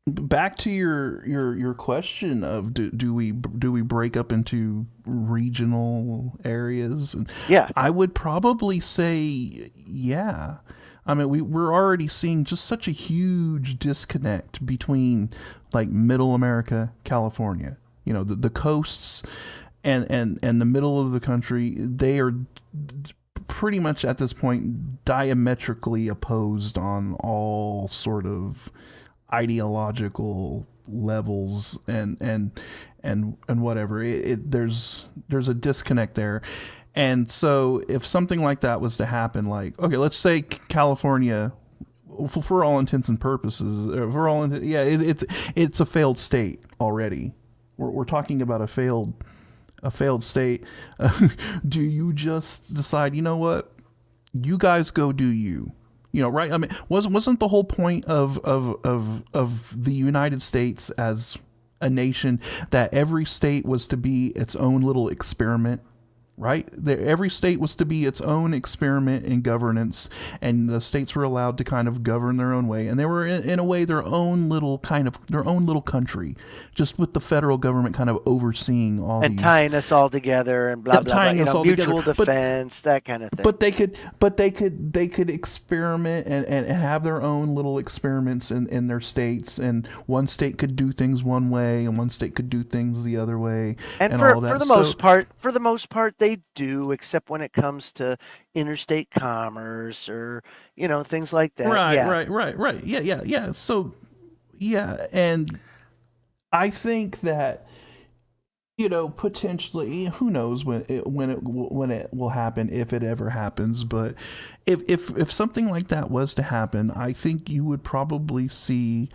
Back to your question of do we break up into regional areas? And yeah, I would probably say yeah. I mean, we're already seeing just such a huge disconnect between like Middle America, California, the coasts and the middle of the country. They are pretty much at this point diametrically opposed on all sort of ideological levels and whatever. There's a disconnect there. And so if something like that was to happen, like, okay, let's say California, for all intents and purposes, it's a failed state already. We're talking about a failed state. Do you just decide, you know what, you guys go do you? Right? I mean, wasn't the whole point of the United States as a nation that every state was to be its own little experiment? Right? Every state was to be its own experiment in governance, and the states were allowed to kind of govern their own way, and they were in a way their own little country, just with the federal government kind of overseeing all and these, tying us all together and blah blah blah. Mutual defense, that kind of thing. But they could experiment and have their own little experiments in their states, and one state could do things one way, and one state could do things the other way, and all that. For the most part, they do, except when it comes to interstate commerce or things like that. Right. Yeah. So yeah, and I think that potentially, who knows when it will happen, if it ever happens. But if something like that was to happen, I think you would probably see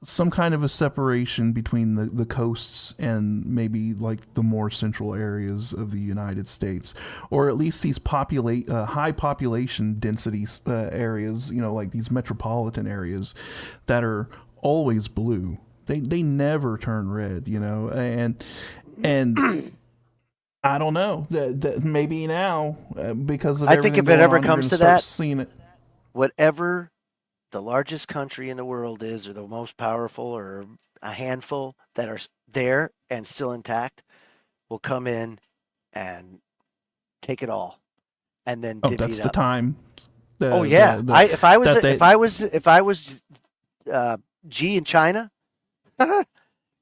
some kind of a separation between the coasts and maybe like the more central areas of the United States, or at least these high population density areas, like these metropolitan areas that are always blue. They never turn red, and I don't know that maybe now because of I think if it ever comes to that, seeing it, whatever the largest country in the world is, or the most powerful, or a handful that are there and still intact, will come in and take it all, and then divvy that's it the up. time. If I was G in China,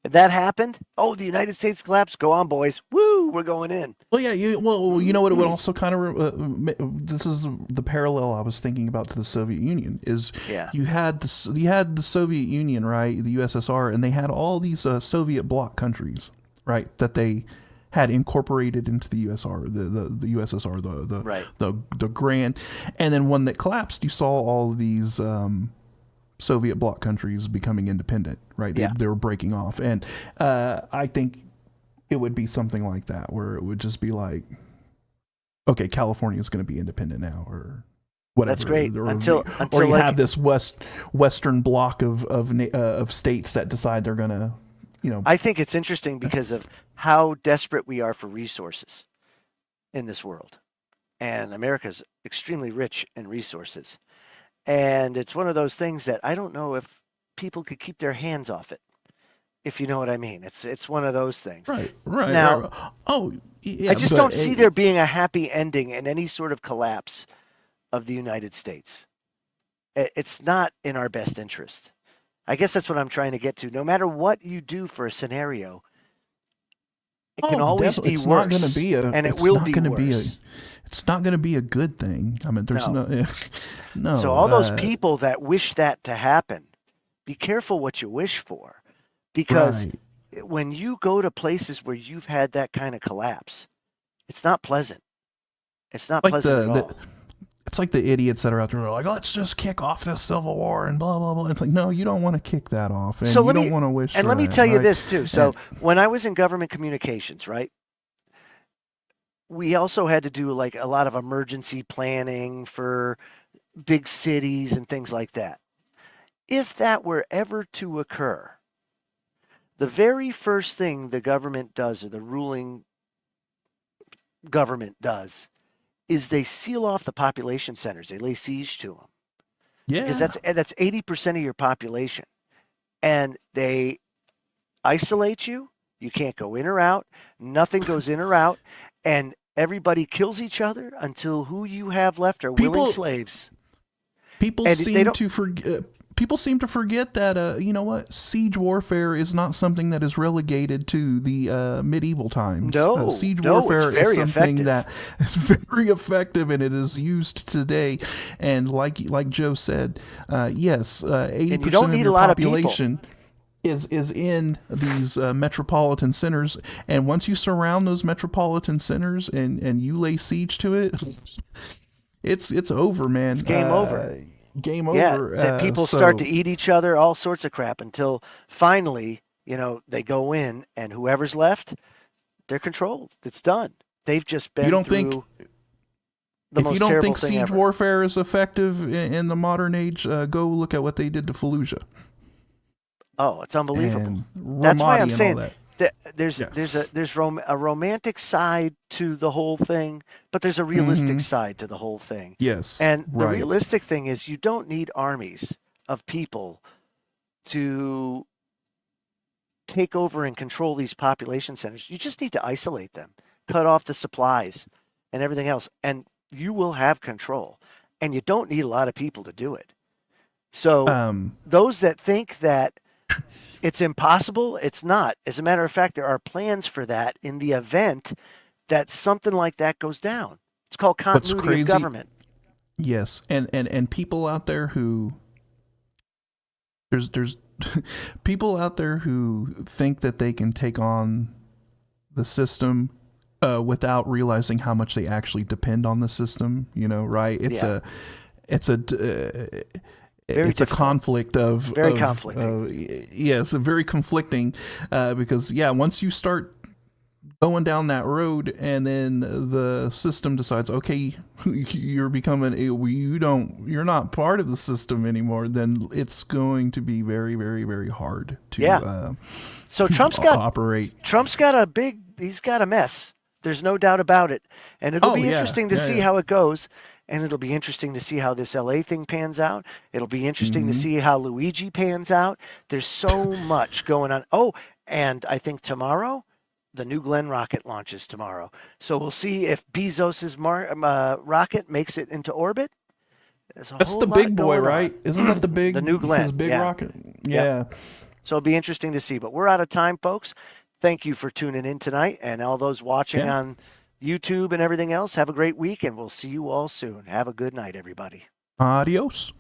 if that happened, the United States collapsed. Go on, boys! Woo, we're going in. Well, yeah. You know what? It would also kind of this is the parallel I was thinking about to the Soviet Union. Is you had the Soviet Union, right? The USSR, and they had all these Soviet bloc countries, right? That they had incorporated into the USSR, the USSR, the grand, and then when that collapsed, you saw all of these Soviet bloc countries becoming independent, right? They were breaking off, and I think it would be something like that, where it would just be like, okay, California is going to be independent now, or whatever. That's great. Or Until you like, have this western block of states that decide they're gonna, I think it's interesting because of how desperate we are for resources in this world. And America's extremely rich in resources. And it's one of those things that I don't know if people could keep their hands off it, if you know what I mean. It's one of those things. Right. Now, right. Oh, yeah. I just don't see there being a happy ending in any sort of collapse of the United States. It's not in our best interest. I guess that's what I'm trying to get to. No matter what you do for a scenario, it can always be it's worse, not going to be and it will be worse. It's not going to be a good thing. I mean, there's no. So all those people that wish that to happen, be careful what you wish for, because when you go to places where you've had that kind of collapse, it's not pleasant. It's not pleasant at all. It's like the idiots that are out there like, let's just kick off this civil war and blah, blah, blah. It's like, no, you don't want to kick that off. And you don't want to wish. And let me tell you this too. So when I was in government communications, right, we also had to do like a lot of emergency planning for big cities and things like that. If that were ever to occur, the very first thing the government does, or the ruling government does, is they seal off the population centers. They lay siege to them. Yeah. Because that's 80% of your population. And they isolate you. You can't go in or out. Nothing goes in or out. And everybody kills each other until who you have left are willing slaves. People seem to forget that, you know what, siege warfare is not something that is relegated to the medieval times. Siege warfare is something that is very effective, and it is used today. And like Joe said, yes, 80% of your population is in these metropolitan centers. And once you surround those metropolitan centers and you lay siege to it, it's over, man. It's game over. Game over. Yeah, that people start to eat each other, all sorts of crap, until finally, they go in, and whoever's left, they're controlled. It's done. They've just been through the most terrible thing ever. If you don't think siege warfare is effective in the modern age, go look at what they did to Fallujah. Oh, it's unbelievable. That's why I'm saying there's a romantic side to the whole thing, but there's a realistic side to the whole thing. Yes. And the realistic thing is you don't need armies of people to take over and control these population centers. You just need to isolate them, cut off the supplies and everything else, and you will have control. And you don't need a lot of people to do it. So those that think that it's impossible, it's not. As a matter of fact, there are plans for that in the event that something like that goes down. It's called continuity of government. Yes, and people out there who there's people out there who think that they can take on the system without realizing how much they actually depend on the system. Right? It's a conflict of very conflicting. Yes, very conflicting because once you start going down that road, and then the system decides, okay, you're not part of the system anymore, then it's going to be very, very, very hard to so Trump's operate. He's got a mess. There's no doubt about it, and it'll be interesting to see how it goes. And it'll be interesting to see how this LA thing pans out. It'll be interesting to see how Luigi pans out. There's so much going on. Oh, and I think tomorrow, the New Glenn rocket launches tomorrow. So we'll see if Bezos's rocket makes it into orbit. That's the big boy, right? Isn't that the New Glenn? His big rocket? Yeah. So it'll be interesting to see. But we're out of time, folks. Thank you for tuning in tonight, and all those watching on YouTube and everything else. Have a great week, and we'll see you all soon. Have a good night, everybody. Adios.